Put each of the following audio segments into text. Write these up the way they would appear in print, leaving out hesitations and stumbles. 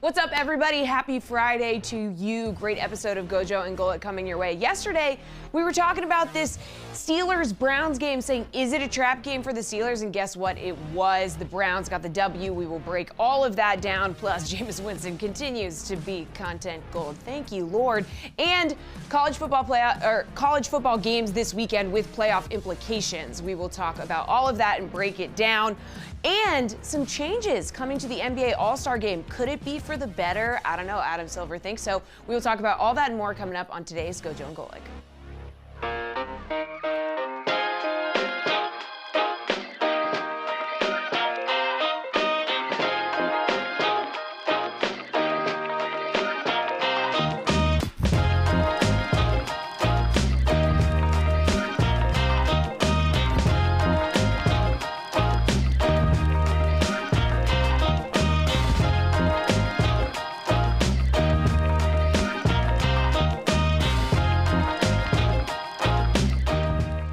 What's up, everybody? Happy Friday to you. Great episode of GoJo and Golic coming your way. Yesterday, we were talking about this Steelers-Browns game, saying, is it a trap game for the Steelers? And guess what? It was. The Browns got the W. We will break all of that down. Plus, Jameis Winston continues to be content gold. Thank you, Lord. And college football games this weekend with playoff implications. We will talk about all of that and break it down. And some changes coming to the NBA All-Star Game. Could it be for the better? I don't know. Adam Silver thinks so. We will talk about all that and more coming up on today's GoJo and Golic.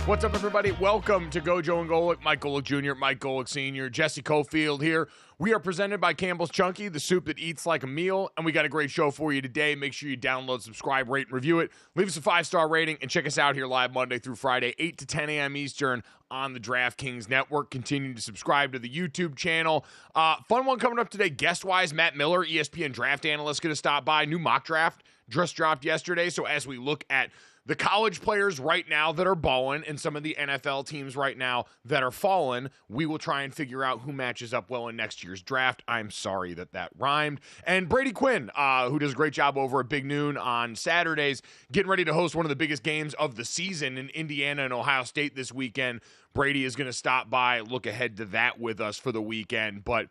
What's up, everybody? Welcome to GoJo and Golic. Mike Golic Jr., Mike Golic Sr., Jesse Cofield here. We are presented by Campbell's Chunky, the soup that eats like a meal, and we got a great show for you today. Make sure you download, subscribe, rate, and review it. Leave us a 5-star rating, and check us out here live Monday through Friday, 8 to 10 a.m. Eastern on the DraftKings Network. Continue to subscribe to the YouTube channel. Fun one coming up today. Guest-wise, Matt Miller, ESPN draft analyst, going to stop by. New mock draft just dropped yesterday, so as we look at the college players right now that are balling and some of the NFL teams right now that are falling, we will try and figure out who matches up well in next year's draft. I'm sorry that rhymed. And Brady Quinn, who does a great job over at Big Noon on Saturdays, getting ready to host one of the biggest games of the season in Indiana and Ohio State this weekend. Brady is going to stop by, look ahead to that with us for the weekend. But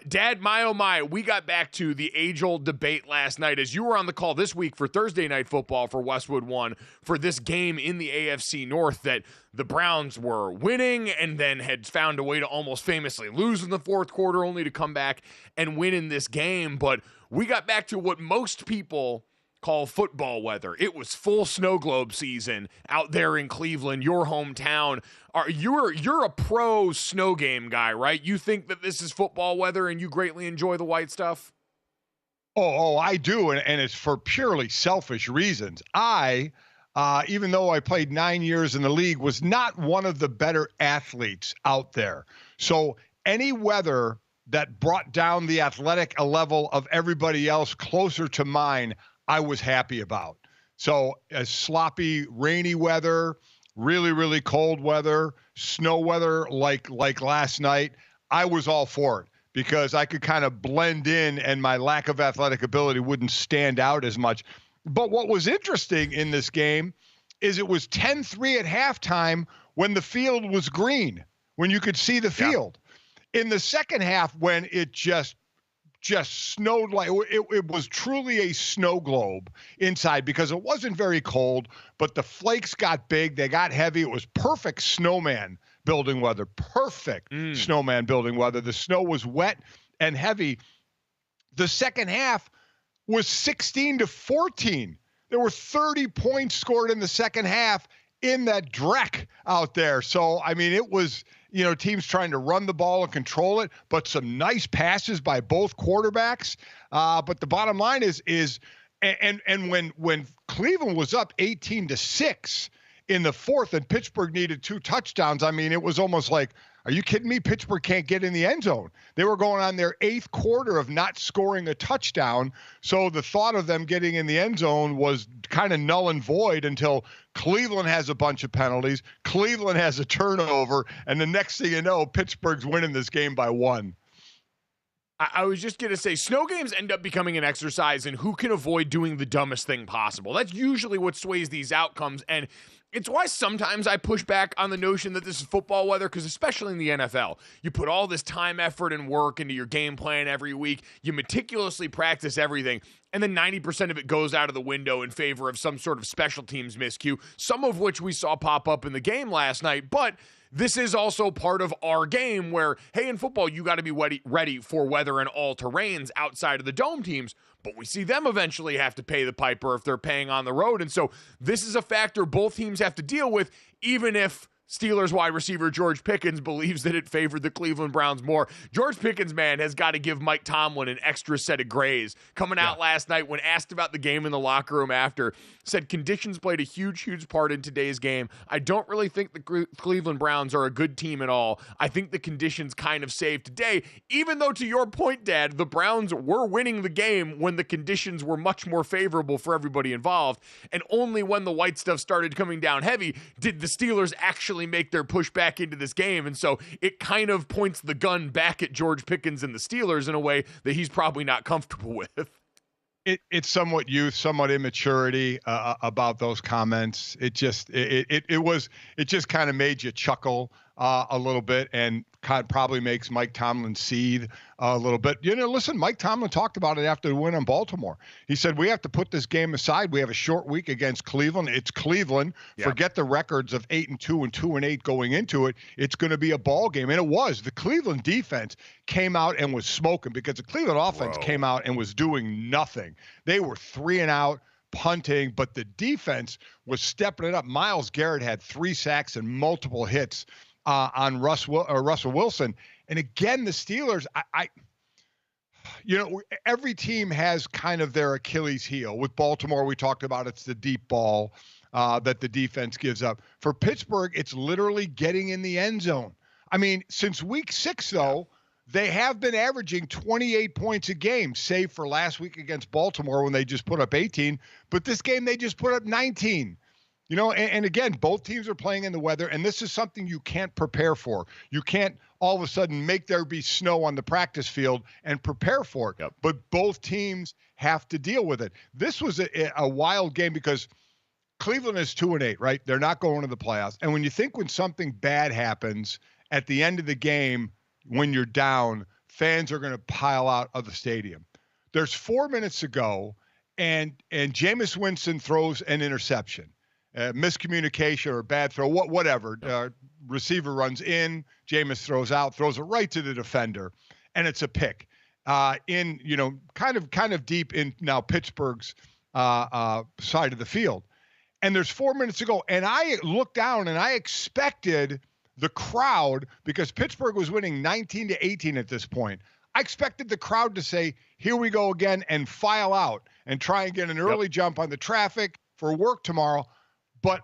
Dad, my oh my, we got back to the age-old debate last night as you were on the call this week for Thursday Night Football for Westwood One for this game in the AFC North that the Browns were winning and then had found a way to almost famously lose in the fourth quarter only to come back and win in this game. But we got back to what most people call football weather. It was full snow globe season out there in Cleveland, your hometown. You're a pro snow game guy, right? You think that this is football weather and you greatly enjoy the white stuff? Oh, I do, and it's for purely selfish reasons. Even though I played 9 years in the league, was not one of the better athletes out there. So any weather that brought down the athletic level of everybody else closer to mine, I was happy about. So sloppy, rainy weather, really, really cold weather, snow weather like last night, I was all for it because I could kind of blend in and my lack of athletic ability wouldn't stand out as much. But what was interesting in this game is it was 10-3 at halftime when the field was green, when you could see the field. Yeah. In the second half, when it just snowed like it was truly a snow globe inside because it wasn't very cold, but the flakes got big. They got heavy. It was perfect snowman building weather, snowman building weather. The snow was wet and heavy. The second half was 16-14. There were 30 points scored in the second half in that dreck out there. So, I mean, it was, teams trying to run the ball and control it, but some nice passes by both quarterbacks. But the bottom line is when Cleveland was up 18-6 in the fourth and Pittsburgh needed 2 touchdowns, I mean, it was almost like, Are you kidding me? Pittsburgh can't get in the end zone. They were going on their 8th quarter of not scoring a touchdown. So the thought of them getting in the end zone was kind of null and void until Cleveland has a bunch of penalties. Cleveland has a turnover. And the next thing you know, Pittsburgh's winning this game by 1. I was just going to say, snow games end up becoming an exercise in who can avoid doing the dumbest thing possible. That's usually what sways these outcomes, and it's why sometimes I push back on the notion that this is football weather, because especially in the NFL, you put all this time, effort, and work into your game plan every week. You meticulously practice everything, and then 90% of it goes out of the window in favor of some sort of special teams miscue, some of which we saw pop up in the game last night, but this is also part of our game where, hey, in football, you got to be ready for weather and all terrains outside of the dome teams, but we see them eventually have to pay the piper if they're paying on the road. And so this is a factor both teams have to deal with, even if Steelers wide receiver George Pickens believes that it favored the Cleveland Browns more. George Pickens, man, has got to give Mike Tomlin an extra set of grays. Coming out last night when asked about the game in the locker room after, said conditions played a huge part in today's game. I don't really think the Cleveland Browns are a good team at all. I think the conditions kind of saved today, even though, to your point, Dad, the Browns were winning the game when the conditions were much more favorable for everybody involved, and only when the white stuff started coming down heavy did the Steelers actually make their push back into this game. And so it kind of points the gun back at George Pickens and the Steelers in a way that he's probably not comfortable with. It's somewhat youth, somewhat immaturity about those comments. It just kind of made you chuckle a little bit, and probably makes Mike Tomlin seethe a little bit. Listen, Mike Tomlin talked about it after the win on Baltimore. He said, we have to put this game aside. We have a short week against Cleveland. It's Cleveland. Yeah. Forget the records of 8-2 and 2-8 going into it. It's going to be a ball game. And it was. The Cleveland defense came out and was smoking, because the Cleveland offense came out and was doing nothing. They were 3 and out, punting, but the defense was stepping it up. Myles Garrett had 3 sacks and multiple hits on Russell Wilson. And again, the Steelers, every team has kind of their Achilles heel. With Baltimore, we talked about it's the deep ball that the defense gives up. For Pittsburgh, it's literally getting in the end zone. I mean, since week 6, though, they have been averaging 28 points a game, save for last week against Baltimore when they just put up 18. But this game, they just put up 19. And again, both teams are playing in the weather, and this is something you can't prepare for. You can't all of a sudden make there be snow on the practice field and prepare for it. Yep. But both teams have to deal with it. This was a wild game because Cleveland is 2-8, right? They're not going to the playoffs. And when something bad happens at the end of the game, when you're down, fans are going to pile out of the stadium. There's 4 minutes to go, and Jameis Winston throws an interception. Miscommunication or bad throw, whatever. Receiver runs in, Jameis throws out, throws it right to the defender, and it's a pick. Kind of deep in now Pittsburgh's side of the field. And there's 4 minutes to go. And I looked down and I expected the crowd, because Pittsburgh was winning 19-18 at this point. I expected the crowd to say, here we go again, and file out and try and get an early jump on the traffic for work tomorrow. But,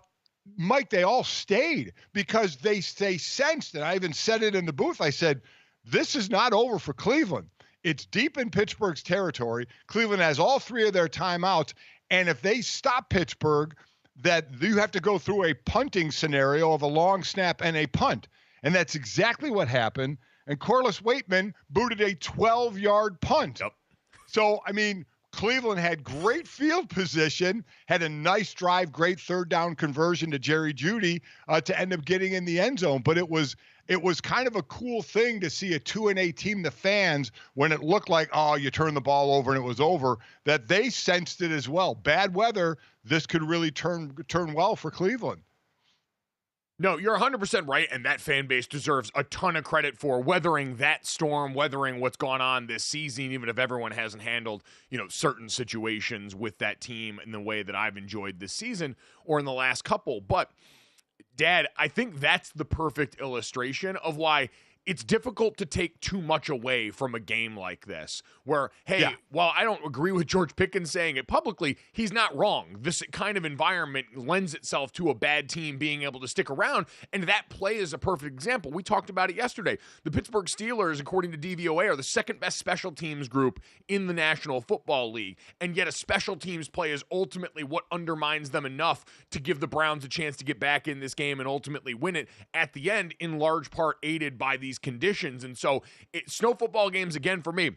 Mike, they all stayed because they sensed, and I even said it in the booth, I said, this is not over for Cleveland. It's deep in Pittsburgh's territory. Cleveland has all 3 of their timeouts, and if they stop Pittsburgh, that you have to go through a punting scenario of a long snap and a punt. And that's exactly what happened. And Corliss Waitman booted a 12-yard punt. Yep. So, I mean, Cleveland had great field position, had a nice drive, great third down conversion to Jerry Jeudy to end up getting in the end zone. But it was kind of a cool thing to see a 2-8 team, the fans, when it looked like, you turned the ball over and it was over, that they sensed it as well. Bad weather, this could really turn well for Cleveland. No, you're 100% right, and that fan base deserves a ton of credit for weathering that storm, weathering what's gone on this season, even if everyone hasn't handled, certain situations with that team in the way that I've enjoyed this season or in the last couple. But, Dad, I think that's the perfect illustration of why it's difficult to take too much away from a game like this where, hey, while I don't agree with George Pickens saying it publicly, he's not wrong. This kind of environment lends itself to a bad team being able to stick around, and that play is a perfect example. We talked about it yesterday. The Pittsburgh Steelers, according to DVOA, are the second best special teams group in the National Football League, and yet a special teams play is ultimately what undermines them enough to give the Browns a chance to get back in this game and ultimately win it at the end, in large part aided by these conditions. And so snow football games, again, for me,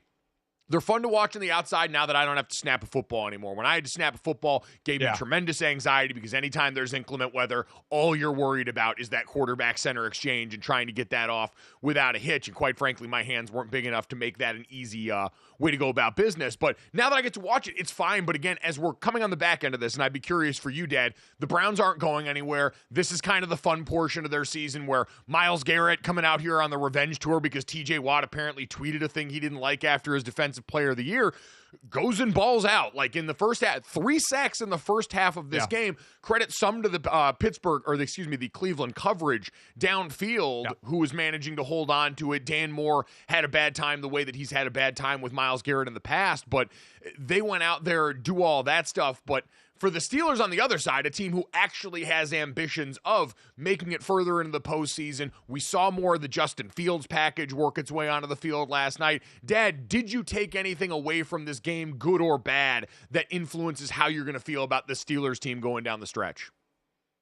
they're fun to watch on the outside now that I don't have to snap a football anymore. When I had to snap a football, gave me tremendous anxiety because anytime there's inclement weather, all you're worried about is that quarterback-center exchange and trying to get that off without a hitch. And quite frankly, my hands weren't big enough to make that an easy way to go about business. But now that I get to watch it, it's fine. But again, as we're coming on the back end of this, and I'd be curious for you, Dad, the Browns aren't going anywhere. This is kind of the fun portion of their season where Myles Garrett coming out here on the revenge tour because TJ Watt apparently tweeted a thing he didn't like after his defensive player of the year, goes and balls out. Like in the first half, 3 sacks in the first half of this game. Credit some to the the Cleveland coverage downfield who was managing to hold on to it. Dan Moore had a bad time the way that he's had a bad time with Myles Garrett in the past, but they went out there, do all that stuff. But for the Steelers on the other side, a team who actually has ambitions of making it further into the postseason, we saw more of the Justin Fields package work its way onto the field last night. Dad, did you take anything away from this game, good or bad, that influences how you're going to feel about the Steelers team going down the stretch?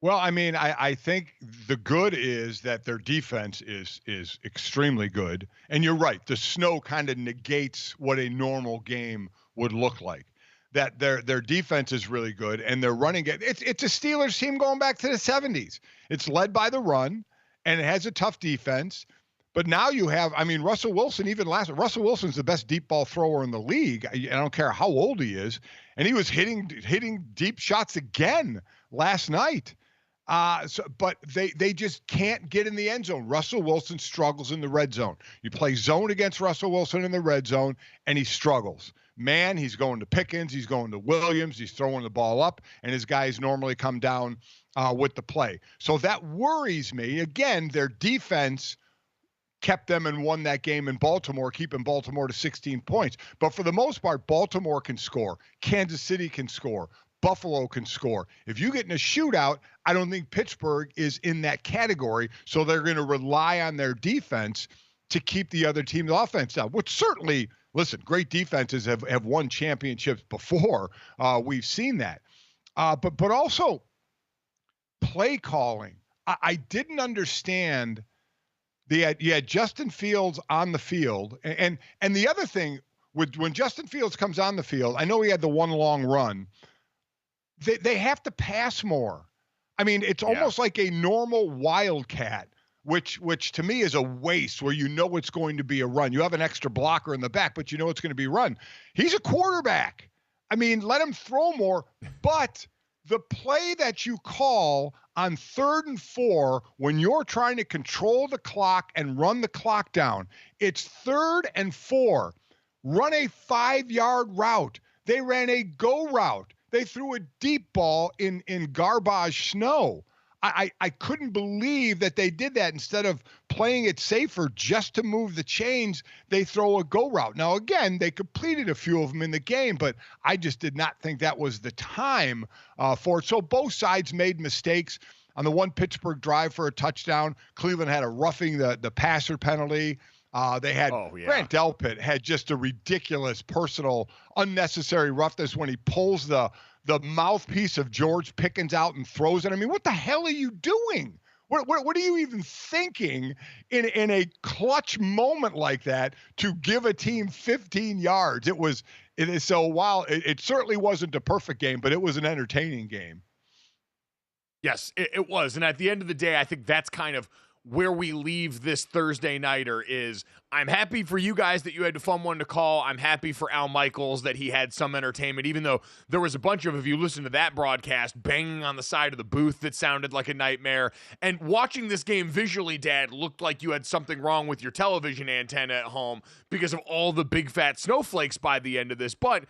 Well, I mean, I think the good is that their defense is extremely good. And you're right, the snow kind of negates what a normal game would look like. That their defense is really good, and their running game. It's a Steelers team going back to the 70s. It's led by the run, and it has a tough defense. But now you have, I mean, Russell Wilson, Russell Wilson's the best deep ball thrower in the league. I don't care how old he is. And he was hitting deep shots again last night. But they just can't get in the end zone. Russell Wilson struggles in the red zone. You play zone against Russell Wilson in the red zone, and he struggles. Man, he's going to Pickens, he's going to Williams, he's throwing the ball up, and his guys normally come down with the play. So that worries me. Again, their defense kept them and won that game in Baltimore, keeping Baltimore to 16 points. But for the most part, Baltimore can score. Kansas City can score. Buffalo can score. If you get in a shootout, I don't think Pittsburgh is in that category, so they're going to rely on their defense to keep the other team's offense down, which certainly, listen, great defenses have won championships before. We've seen that. But also play calling. I didn't understand you had Justin Fields on the field. And the other thing, when Justin Fields comes on the field, I know he had the one long run. They have to pass more. I mean, it's almost like a normal wildcat, which to me is a waste where you know it's going to be a run. You have an extra blocker in the back, but you know it's going to be run. He's a quarterback. I mean, let him throw more. But the play that you call on 3rd and 4 when you're trying to control the clock and run the clock down, it's 3rd and 4. Run a 5-yard route. They ran a go route. They threw a deep ball in garbage snow. I couldn't believe that they did that. Instead of playing it safer just to move the chains, they throw a go route. Now, again, they completed a few of them in the game, but I just did not think that was the time for it. So both sides made mistakes. On the one Pittsburgh drive for a touchdown, Cleveland had a roughing the passer penalty. They had Grant Delpit had just a ridiculous personal unnecessary roughness when he pulls the mouthpiece of George Pickens out and throws it. I mean, what the hell are you doing? What are you even thinking in a clutch moment like that to give a team 15 yards? So while it certainly wasn't a perfect game, but it was an entertaining game. Yes, it was. And at the end of the day, I think that's kind of where we leave this Thursday nighter is I'm happy for you guys that you had a fun one to call. I'm happy for Al Michaels that he had some entertainment, even though there was a bunch of, if you listen to that broadcast, banging on the side of the booth that sounded like a nightmare. And watching this game visually, Dad, looked like you had something wrong with your television antenna at home because of all the big fat snowflakes by the end of this. But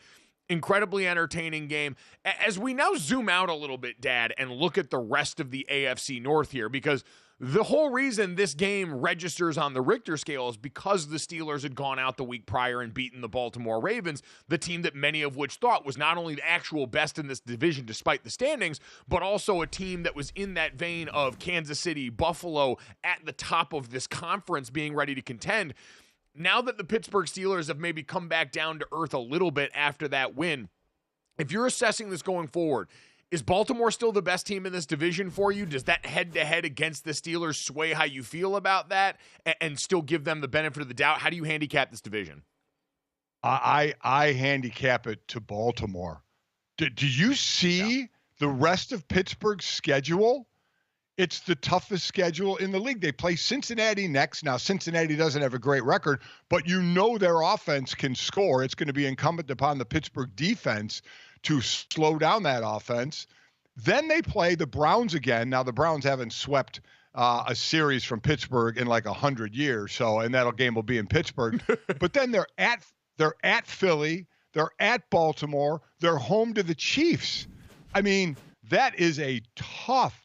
incredibly entertaining game. As we now zoom out a little bit, Dad, and look at the rest of the AFC North here, because The whole reason this game registers on the Richter scale is because the Steelers had gone out the week prior and beaten the Baltimore Ravens, the team that many of which thought was not only the actual best in this division despite the standings, but also a team that was in that vein of Kansas City, Buffalo at the top of this conference being ready to contend. Now that the Pittsburgh Steelers have maybe come back down to earth a little bit after that win, if you're assessing this going forward, is Baltimore still the best team in this division for you? Does that head-to-head against the Steelers sway how you feel about that and still give them the benefit of the doubt? How do you handicap this division? I handicap it to Baltimore. Do you see the rest of Pittsburgh's schedule? It's the toughest schedule in the league. They play Cincinnati next. Now, Cincinnati doesn't have a great record, but you know their offense can score. It's going to be incumbent upon the Pittsburgh defense to slow down that offense. Then they play the Browns again. Now, the Browns haven't swept a series from Pittsburgh in like 100 years, and that game will be in Pittsburgh. But then they're at Philly, they're at Baltimore, they're home to the Chiefs. I mean, that is a tough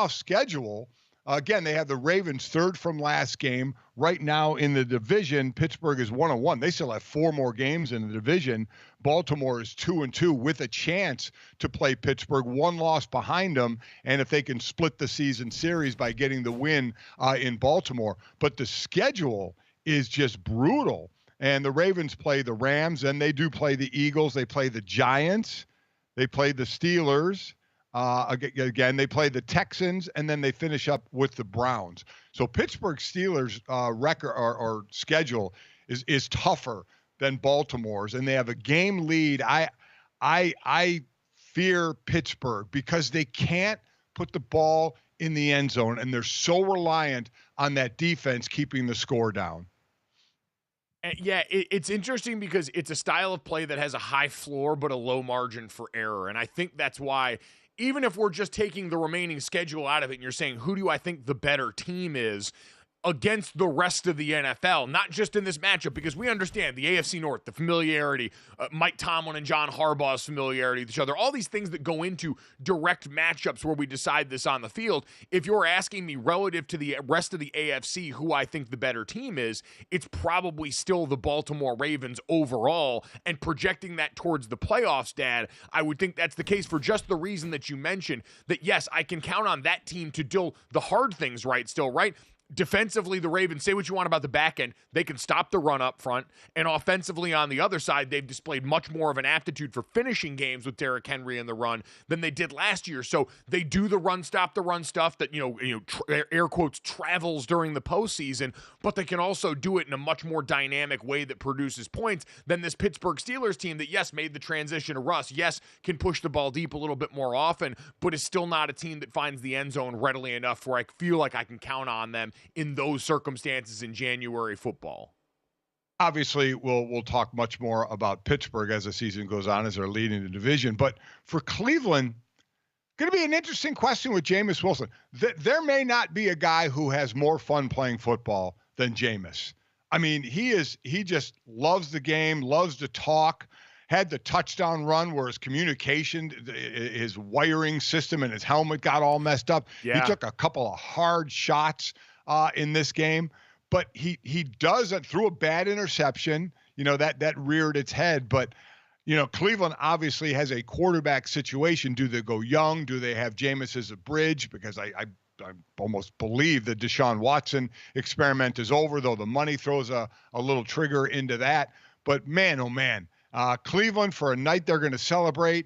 schedule. Again, they have the Ravens third from last game. Right now in the division, Pittsburgh is 1-1. They still have 4 more games in the division. Baltimore is 2-2 with a chance to play Pittsburgh, 1 loss behind them, and if they can split the season series by getting the win in Baltimore. But the schedule is just brutal. And the Ravens play the Rams, and they do play the Eagles. They play the Giants. They play the Steelers. Again, they play the Texans, and then they finish up with the Browns. So Pittsburgh Steelers record or schedule is tougher than Baltimore's, and they have a game lead. I fear Pittsburgh because they can't put the ball in the end zone, and they're so reliant on that defense keeping the score down. Yeah, it's interesting because it's a style of play that has a high floor but a low margin for error, and I think that's why even if we're just taking the remaining schedule out of it and you're saying, who do I think the better team is against the rest of the NFL, not just in this matchup, because we understand the AFC North, the familiarity, Mike Tomlin and John Harbaugh's familiarity with each other, all these things that go into direct matchups where we decide this on the field. If you're asking me relative to the rest of the AFC who I think the better team is, it's probably still the Baltimore Ravens overall, and projecting that towards the playoffs, Dad, I would think that's the case for just the reason that you mentioned, that yes, I can count on that team to do the hard things right still, right? Defensively, the Ravens, say what you want about the back end, they can stop the run up front. And offensively on the other side, they've displayed much more of an aptitude for finishing games with Derrick Henry in the run than they did last year. So they do the run, stop the run stuff that, air quotes, travels during the postseason, but they can also do it in a much more dynamic way that produces points than this Pittsburgh Steelers team that, yes, made the transition to Russ, yes, can push the ball deep a little bit more often, but is still not a team that finds the end zone readily enough where I feel like I can count on them in those circumstances in January football. Obviously, we'll talk much more about Pittsburgh as the season goes on as they're leading the division. But for Cleveland, going to be an interesting question with Jameis Wilson. There may not be a guy who has more fun playing football than Jameis. I mean, he just loves the game, loves to talk. Had the touchdown run where his communication, his wiring system and his helmet got all messed up. Yeah. He took a couple of hard shots in this game, but he does it through a bad interception, that reared its head. But, Cleveland obviously has a quarterback situation. Do they go young? Do they have Jameis as a bridge? Because I almost believe the Deshaun Watson experiment is over, though the money throws a little trigger into that. But man, oh man, Cleveland for a night they're going to celebrate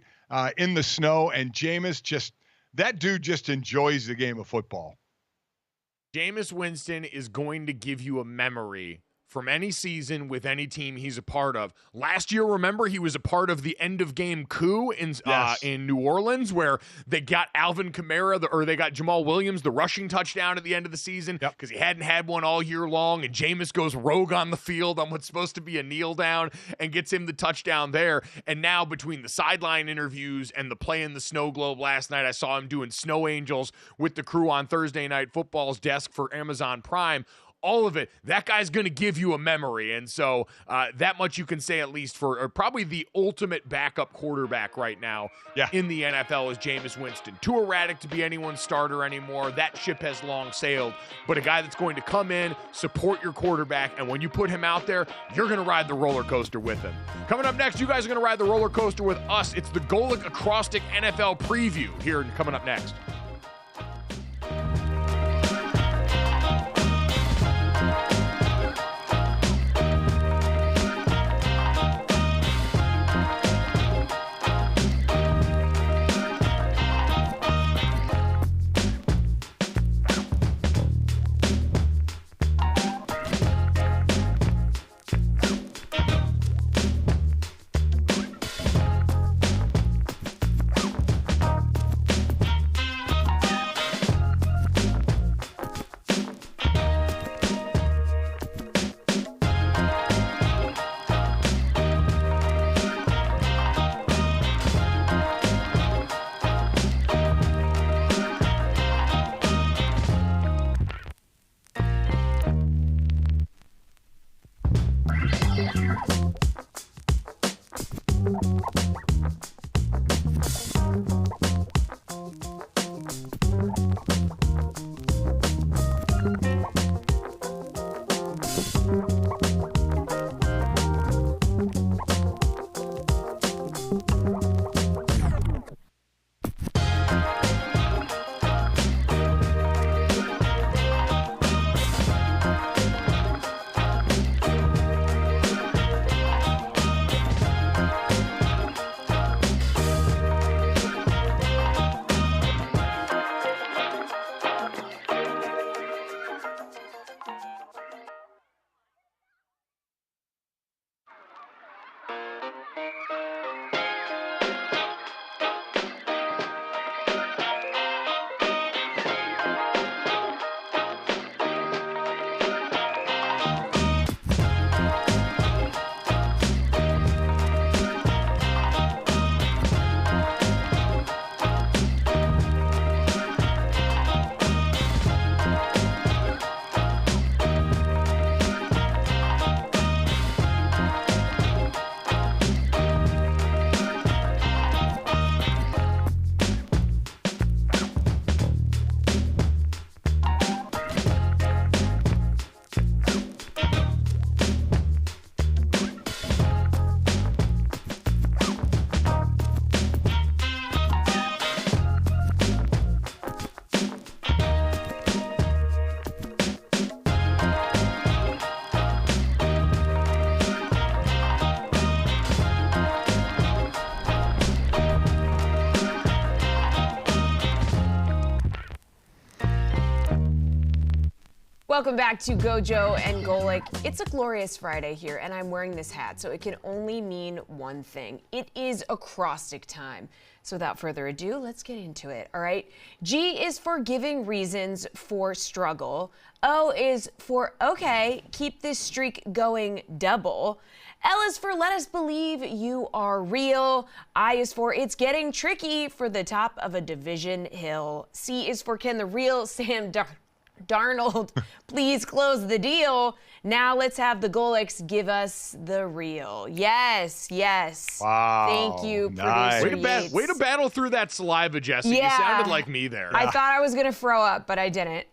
in the snow, and Jameis that dude just enjoys the game of football. Jameis Winston is going to give you a memory from any season with any team he's a part of. Last year, remember, he was a part of the end-of-game coup in New Orleans where they got Alvin Kamara, or they got Jamal Williams, the rushing touchdown at the end of the season because he hadn't had one all year long, and Jameis goes rogue on the field on what's supposed to be a kneel down and gets him the touchdown there. And now between the sideline interviews and the play in the snow globe last night, I saw him doing snow angels with the crew on Thursday Night Football's desk for Amazon Prime. all of it, that guy's going to give you a memory. And so that much you can say at least for probably the ultimate backup quarterback right now in the NFL is Jameis Winston. Too erratic to be anyone's starter anymore. That ship has long sailed. But a guy that's going to come in, support your quarterback, and when you put him out there, you're going to ride the roller coaster with him. Coming up next, you guys are going to ride the roller coaster with us. It's the Golic Acrostic NFL preview here coming up next. Welcome back to GoJo and Golic. It's a glorious Friday here, and I'm wearing this hat, so it can only mean one thing. It is acrostic time. So without further ado, let's get into it, all right? G is for giving reasons for struggle. O is for, okay, keep this streak going double. L is for let us believe you are real. I is for it's getting tricky for the top of a division hill. C is for can the real Sam Darnold please close the deal. Now let's have the Golics give us the real. Yes, yes. Wow. Thank you, nice. producer Yates. Way to battle through that saliva, Jesse. Yeah. You sounded like me there. I thought I was going to throw up, but I didn't.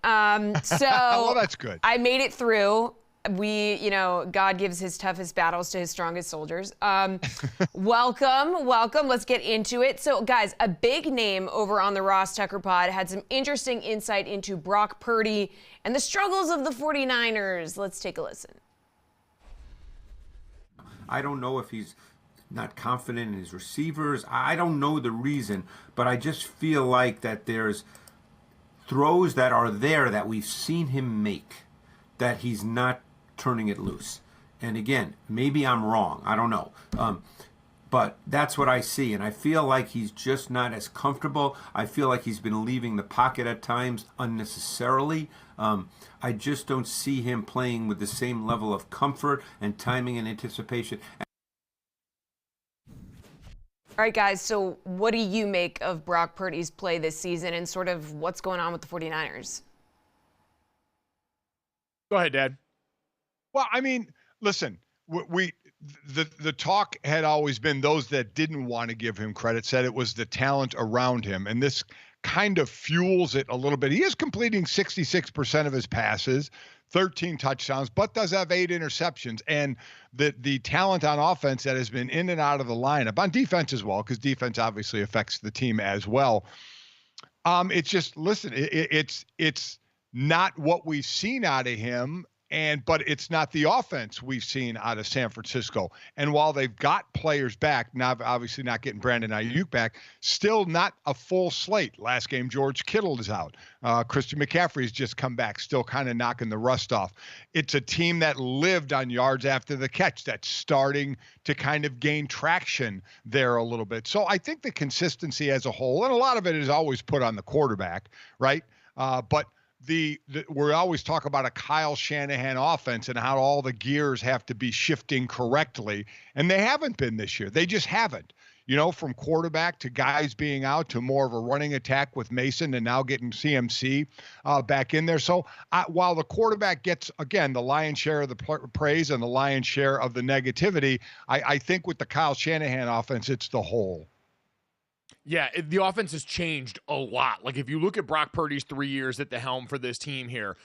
So Well, that's good. I made it through. God gives his toughest battles to his strongest soldiers. Welcome. Let's get into it. So, guys, a big name over on the Ross Tucker pod had some interesting insight into Brock Purdy and the struggles of the 49ers. Let's take a listen. I don't know if he's not confident in his receivers. I don't know the reason, but I just feel like that there's throws that are there that we've seen him make that he's not turning it loose. And again, maybe I'm wrong. I don't know. But that's what I see. And I feel like he's just not as comfortable. I feel like he's been leaving the pocket at times unnecessarily. I just don't see him playing with the same level of comfort and timing and anticipation. All right, guys, so what do you make of Brock Purdy's play this season and sort of what's going on with the 49ers? Go ahead, Dad. Well, I mean, listen, the talk had always been those that didn't want to give him credit said it was the talent around him, and this kind of fuels it a little bit. He is completing 66% of his passes, 13 touchdowns, but does have 8 interceptions. And the talent on offense that has been in and out of the lineup, on defense as well, because defense obviously affects the team as well. It's just, listen, it's not what we've seen out of him. But it's not the offense we've seen out of San Francisco. And while they've got players back, now obviously not getting Brandon Ayuk back, still not a full slate. Last game, George Kittle is out. Christian McCaffrey's just come back, still kind of knocking the rust off. It's a team that lived on yards after the catch that's starting to kind of gain traction there a little bit. So I think the consistency as a whole, and a lot of it is always put on the quarterback, right? But we always talk about a Kyle Shanahan offense and how all the gears have to be shifting correctly, and they haven't been this year. They just haven't. From quarterback to guys being out to more of a running attack with Mason and now getting CMC back in there. So while the quarterback gets, again, the lion's share of the praise and the lion's share of the negativity, I think with the Kyle Shanahan offense, it's the whole. Yeah, the offense has changed a lot. Like, if you look at Brock Purdy's 3 years at the helm for this team here,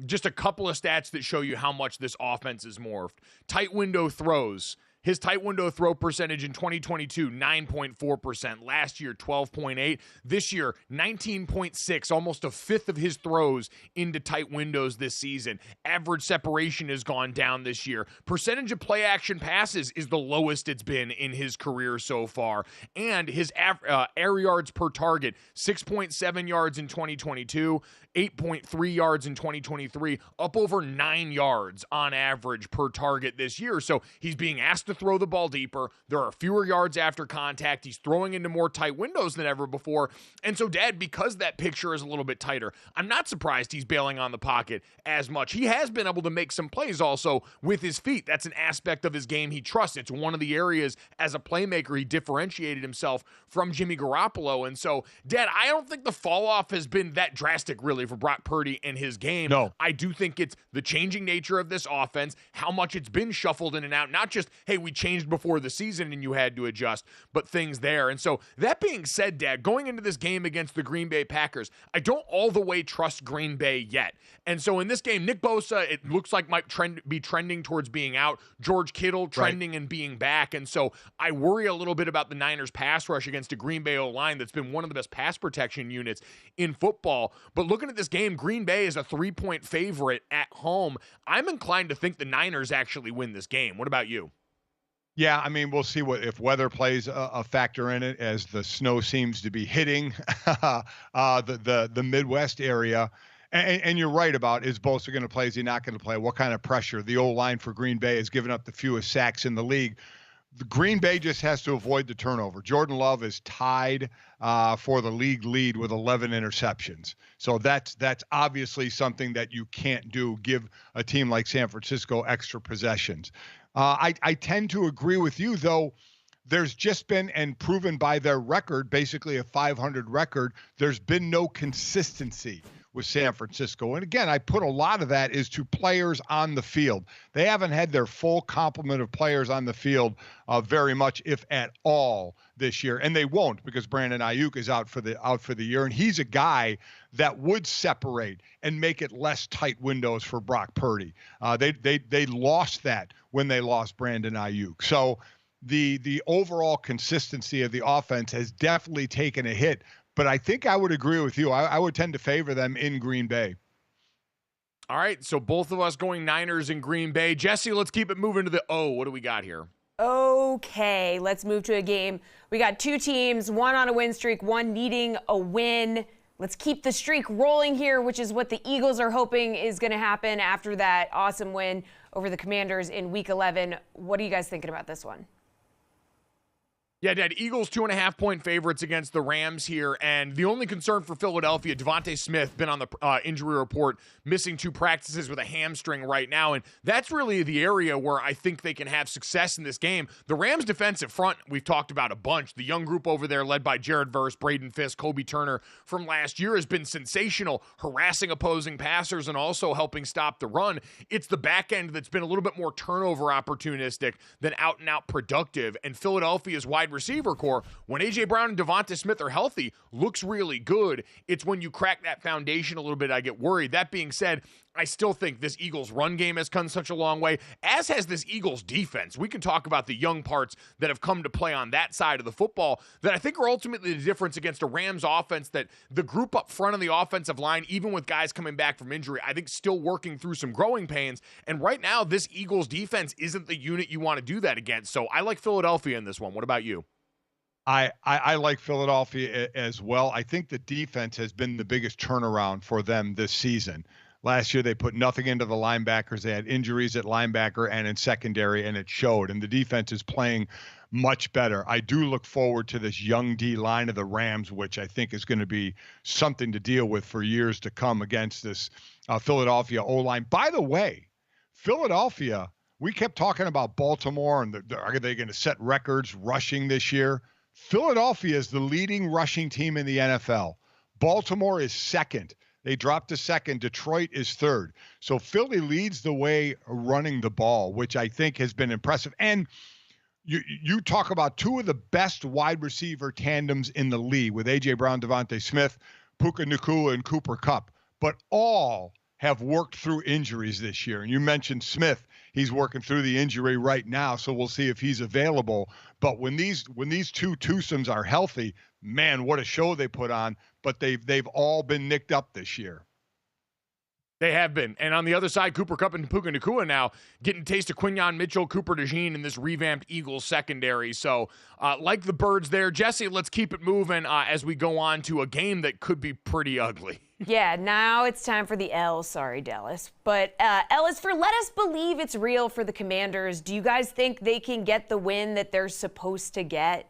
just a couple of stats that show you how much this offense is morphed. Tight window throws. His tight window throw percentage in 2022, 9.4%. Last year, 12.8%. This year, 19.6%, almost a fifth of his throws into tight windows this season. Average separation has gone down this year. Percentage of play action passes is the lowest it's been in his career so far. And his air yards per target, 6.7 yards in 2022, 8.3 yards in 2023, up over 9 yards on average per target this year. So he's being asked to throw the ball deeper. There are fewer yards after contact. He's throwing into more tight windows than ever before. And so, Dad, because that picture is a little bit tighter, I'm not surprised he's bailing on the pocket as much. He has been able to make some plays also with his feet. That's an aspect of his game he trusts. It's one of the areas as a playmaker he differentiated himself from Jimmy Garoppolo. And so, Dad, I don't think the fall off has been that drastic really for Brock Purdy and his game. No. I do think it's the changing nature of this offense, how much it's been shuffled in and out, not just, hey, we changed before the season and you had to adjust, but things there. And so that being said, Dad, going into this game against the Green Bay Packers, I don't all the way trust Green Bay yet. And so in this game, Nick Bosa, it looks like might be trending towards being out. George Kittle trending and being back. And so I worry a little bit about the Niners pass rush against a Green Bay O-line that's been one of the best pass protection units in football. But looking at this game, Green Bay is a 3-point favorite at home. I'm inclined to think the Niners actually win this game. What about you? Yeah, I mean, we'll see if weather plays a factor in it as the snow seems to be hitting the Midwest area. And you're right about, is Bosa going to play? Is he not going to play? What kind of pressure? The O-line for Green Bay has given up the fewest sacks in the league. The Green Bay just has to avoid the turnover. Jordan Love is tied for the league lead with 11 interceptions. So that's obviously something that you can't do, give a team like San Francisco extra possessions. I tend to agree with you, though. There's just been, and proven by their record, basically a 500 record, there's been no consistency with San Francisco. And again, I put a lot of that is to players on the field. They haven't had their full complement of players on the field very much, if at all, this year. And they won't, because Brandon Ayuk is out for the year. And he's a guy that would separate and make it less tight windows for Brock Purdy. They lost that when they lost Brandon Ayuk. So the overall consistency of the offense has definitely taken a hit. But I think I would agree with you. I would tend to favor them in Green Bay. All right, so both of us going Niners in Green Bay. Jesse, let's keep it moving to the what do we got here? Okay, let's move to a game. We got two teams, one on a win streak, one needing a win. Let's keep the streak rolling here, which is what the Eagles are hoping is going to happen after that awesome win over the Commanders in Week 11. What are you guys thinking about this one? Yeah, Dad, Eagles 2.5-point favorites against the Rams here, and the only concern for Philadelphia, Devontae Smith, been on the injury report, missing 2 practices with a hamstring right now, and that's really the area where I think they can have success in this game. The Rams' defensive front, we've talked about a bunch. The young group over there, led by Jared Verse, Braden Fisk, Kobe Turner from last year, has been sensational, harassing opposing passers and also helping stop the run. It's the back end that's been a little bit more turnover opportunistic than out-and-out productive, and Philadelphia's wide receiver core, when A.J. Brown and Devonta Smith are healthy, looks really good. It's when you crack that foundation a little bit I get worried. That being said, I still think this Eagles run game has come such a long way, as has this Eagles defense. We can talk about the young parts that have come to play on that side of the football that I think are ultimately the difference against a Rams offense, that the group up front on the offensive line, even with guys coming back from injury, I think still working through some growing pains. And right now, this Eagles defense isn't the unit you want to do that against. So I like Philadelphia in this one. What about you? I like Philadelphia as well. I think the defense has been the biggest turnaround for them this season. Last year, they put nothing into the linebackers. They had injuries at linebacker and in secondary, and it showed. And the defense is playing much better. I do look forward to this young D line of the Rams, which I think is going to be something to deal with for years to come against this Philadelphia O-line. By the way, Philadelphia, we kept talking about Baltimore and are they going to set records rushing this year? Philadelphia is the leading rushing team in the NFL. Baltimore is second. They dropped to second. Detroit is third. So Philly leads the way running the ball, which I think has been impressive. And you talk about 2 of the best wide receiver tandems in the league with A.J. Brown, Devontae Smith, Puka Nacua, and Cooper Kupp, but all have worked through injuries this year. And you mentioned Smith. He's working through the injury right now, so we'll see if he's available. But when these 2 twosomes are healthy, man, what a show they put on. But they've all been nicked up this year. They have been. And on the other side, Cooper Kupp and Puka Nacua now getting a taste of Quinyon Mitchell, Cooper DeJean in this revamped Eagles secondary. So like the birds there. Jesse, let's keep it moving as we go on to a game that could be pretty ugly. Yeah, now it's time for the L. Sorry, Dallas. But Ellis, for let us believe it's real for the Commanders, do you guys think they can get the win that they're supposed to get?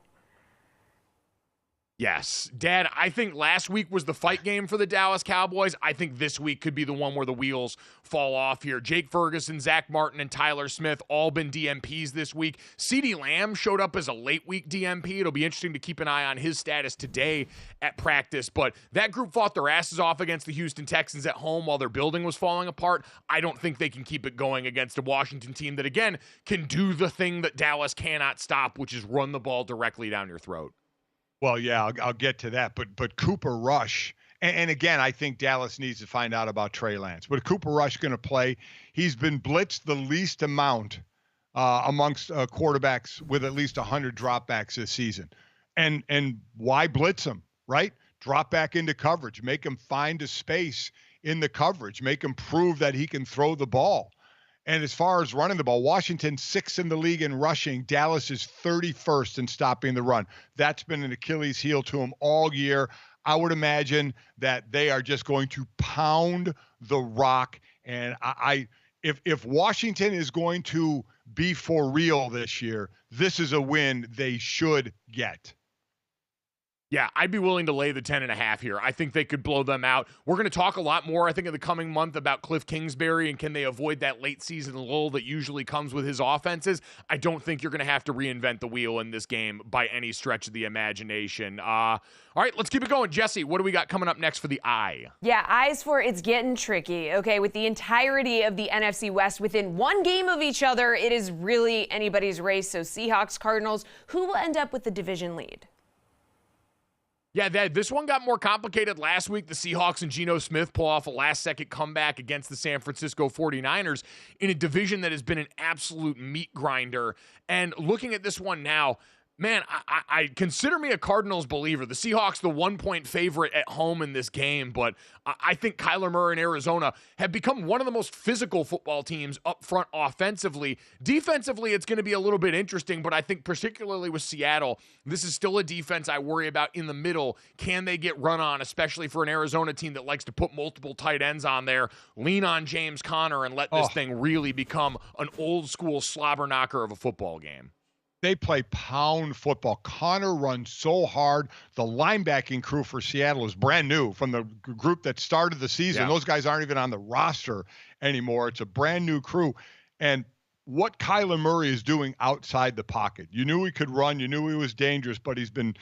Yes. Dad, I think last week was the fight game for the Dallas Cowboys. I think this week could be the one where the wheels fall off here. Jake Ferguson, Zach Martin, and Tyler Smith all been DMPs this week. CeeDee Lamb showed up as a late week DMP. It'll be interesting to keep an eye on his status today at practice. But that group fought their asses off against the Houston Texans at home while their building was falling apart. I don't think they can keep it going against a Washington team that, again, can do the thing that Dallas cannot stop, which is run the ball directly down your throat. Well, yeah, I'll get to that. But Cooper Rush, and again, I think Dallas needs to find out about Trey Lance. But Cooper Rush going to play. He's been blitzed the least amount amongst quarterbacks with at least 100 dropbacks this season. And why blitz him, right? Drop back into coverage. Make him find a space in the coverage. Make him prove that he can throw the ball. And as far as running the ball, Washington 6th in the league in rushing. Dallas is 31st in stopping the run. That's been an Achilles heel to them all year. I would imagine that they are just going to pound the rock. And if Washington is going to be for real this year, this is a win they should get. Yeah, I'd be willing to lay the 10.5 here. I think they could blow them out. We're going to talk a lot more, I think, in the coming month about Cliff Kingsbury and can they avoid that late season lull that usually comes with his offenses. I don't think you're going to have to reinvent the wheel in this game by any stretch of the imagination. All right, let's keep it going. Jesse, what do we got coming up next for the eye? Yeah, eyes for it's getting tricky. Okay, with the entirety of the NFC West within one game of each other, it is really anybody's race. So Seahawks, Cardinals, who will end up with the division lead? Yeah, this one got more complicated last week. The Seahawks and Geno Smith pull off a last-second comeback against the San Francisco 49ers in a division that has been an absolute meat grinder. And looking at this one now, man, I consider me a Cardinals believer. The Seahawks, the 1-point favorite at home in this game, but I think Kyler Murray and Arizona have become one of the most physical football teams up front offensively. Defensively, it's going to be a little bit interesting, but I think particularly with Seattle, this is still a defense I worry about in the middle. Can they get run on, especially for an Arizona team that likes to put multiple tight ends on there, lean on James Conner, and let this thing really become an old-school slobber knocker of a football game? They play pound football. Connor runs so hard. The linebacking crew for Seattle is brand new from the group that started the season. Yeah. Those guys aren't even on the roster anymore. It's a brand new crew. And what Kyler Murray is doing outside the pocket. You knew he could run. You knew he was dangerous, but he's been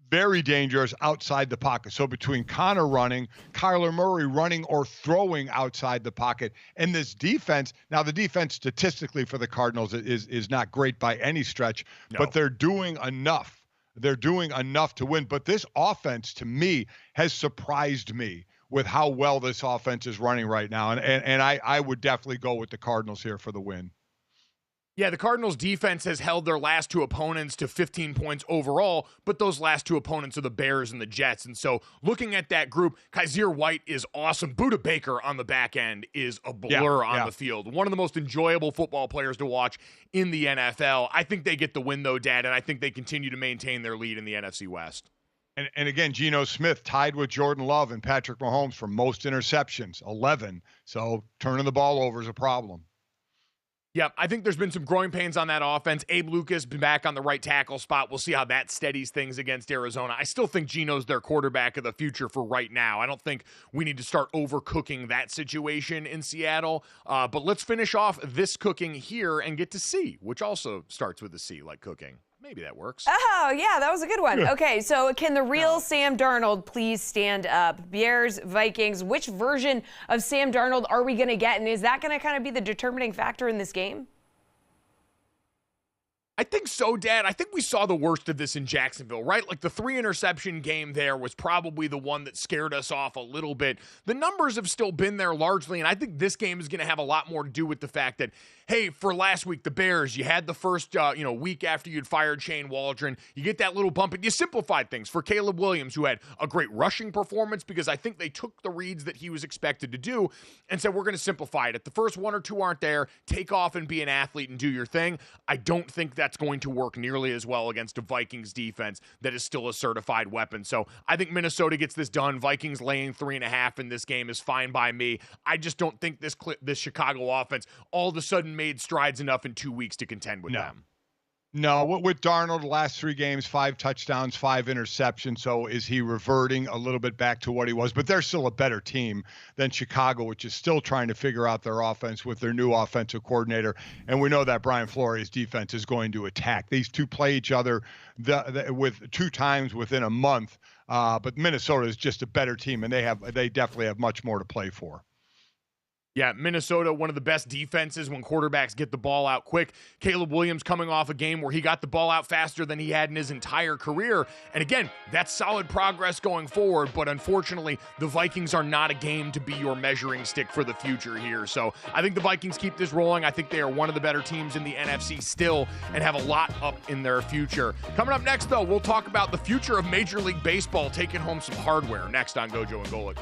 very dangerous outside the pocket. So between Connor running, Kyler Murray running or throwing outside the pocket, and this defense, now the defense statistically for the Cardinals is not great by any stretch, but they're doing enough. They're doing enough to win. But this offense, to me, has surprised me with how well this offense is running right now. And I would definitely go with the Cardinals here for the win. Yeah, the Cardinals defense has held their last two opponents to 15 points overall, but those last two opponents are the Bears and the Jets. And so looking at that group, Kaiser White is awesome. Budda Baker on the back end is a blur on the field. One of the most enjoyable football players to watch in the NFL. I think they get the win, though, Dad, and I think they continue to maintain their lead in the NFC West. And again, Geno Smith tied with Jordan Love and Patrick Mahomes for most interceptions, 11. So turning the ball over is a problem. Yeah, I think there's been some growing pains on that offense. Abe Lucas been back on the right tackle spot. We'll see how that steadies things against Arizona. I still think Geno's their quarterback of the future for right now. I don't think we need to start overcooking that situation in Seattle. But let's finish off this cooking here and get to C, which also starts with a C, like cooking. Maybe that works. Oh, yeah, that was a good one. Okay, so can the real Sam Darnold please stand up? Bears, Vikings, which version of Sam Darnold are we going to get? And is that going to kind of be the determining factor in this game? I think so, Dad. I think we saw the worst of this in Jacksonville, right? Like the 3-interception game there was probably the one that scared us off a little bit. The numbers have still been there largely, and I think this game is going to have a lot more to do with the fact that, hey, for last week, the Bears, you had the first week after you'd fired Shane Waldron. You get that little bump, and you simplified things for Caleb Williams, who had a great rushing performance because I think they took the reads that he was expected to do and said, we're going to simplify it. If the first one or two aren't there, take off and be an athlete and do your thing. I don't think that's going to work nearly as well against a Vikings defense that is still a certified weapon. So I think Minnesota gets this done. Vikings laying 3.5 in this game is fine by me. I just don't think this Chicago offense all of a sudden made strides enough in 2 weeks to contend with them. No, with Darnold, the last 3 games, 5 touchdowns, 5 interceptions. So is he reverting a little bit back to what he was? But they're still a better team than Chicago, which is still trying to figure out their offense with their new offensive coordinator. And we know that Brian Flores' defense is going to attack. These two play each other with 2 times within a month. But Minnesota is just a better team, and they definitely have much more to play for. Yeah, Minnesota, one of the best defenses when quarterbacks get the ball out quick. Caleb Williams coming off a game where he got the ball out faster than he had in his entire career. And again, that's solid progress going forward, but unfortunately, the Vikings are not a game to be your measuring stick for the future here. So I think the Vikings keep this rolling. I think they are one of the better teams in the NFC still and have a lot up in their future. Coming up next, though, we'll talk about the future of Major League Baseball taking home some hardware next on GoJo and Golic.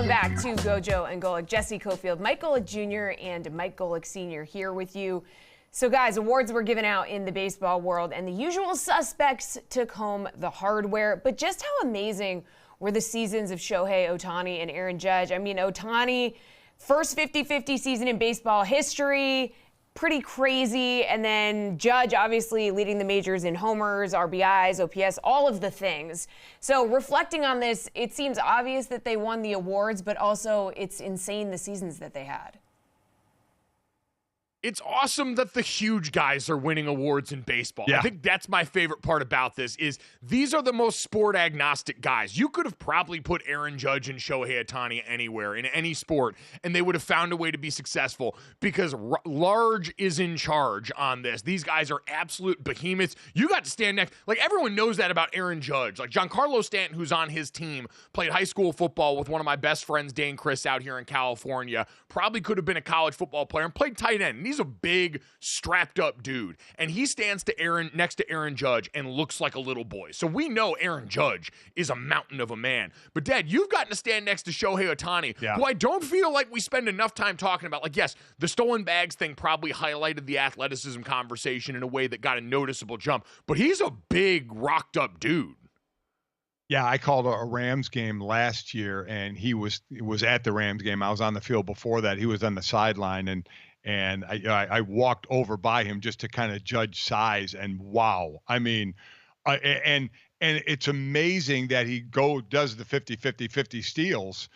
Welcome back to GoJo and Golic. Jesse Cofield, Mike Golic Jr. and Mike Golic Sr. here with you. So guys, awards were given out in the baseball world and the usual suspects took home the hardware, but just how amazing were the seasons of Shohei Ohtani and Aaron Judge? I mean, Ohtani, first 50-50 season in baseball history, pretty crazy, and then Judge obviously leading the majors in homers, RBIs, OPS, all of the things. So reflecting on this, it seems obvious that they won the awards, but also it's insane the seasons that they had. It's awesome that the huge guys are winning awards in baseball. Yeah. I think that's my favorite part about this is these are the most sport agnostic guys. You could have probably put Aaron Judge and Shohei Ohtani anywhere in any sport, and they would have found a way to be successful because large is in charge on this. These guys are absolute behemoths. You got to stand next. Like, everyone knows that about Aaron Judge. Like, Giancarlo Stanton, who's on his team, played high school football with one of my best friends, Dane Chris, out here in California. Probably could have been a college football player and played tight end. And he's a big, strapped-up dude, and he stands next to Aaron Judge and looks like a little boy. So we know Aaron Judge is a mountain of a man. But, Dad, you've gotten to stand next to Shohei Ohtani, who I don't feel like we spend enough time talking about. Like, yes, the stolen bags thing probably highlighted the athleticism conversation in a way that got a noticeable jump, but he's a big, rocked-up dude. Yeah, I called a Rams game last year, and he was at the Rams game. I was on the field before that. He was on the sideline, and I walked over by him just to kind of judge size, and wow. I mean, and it's amazing that he does the 50-50-50 steals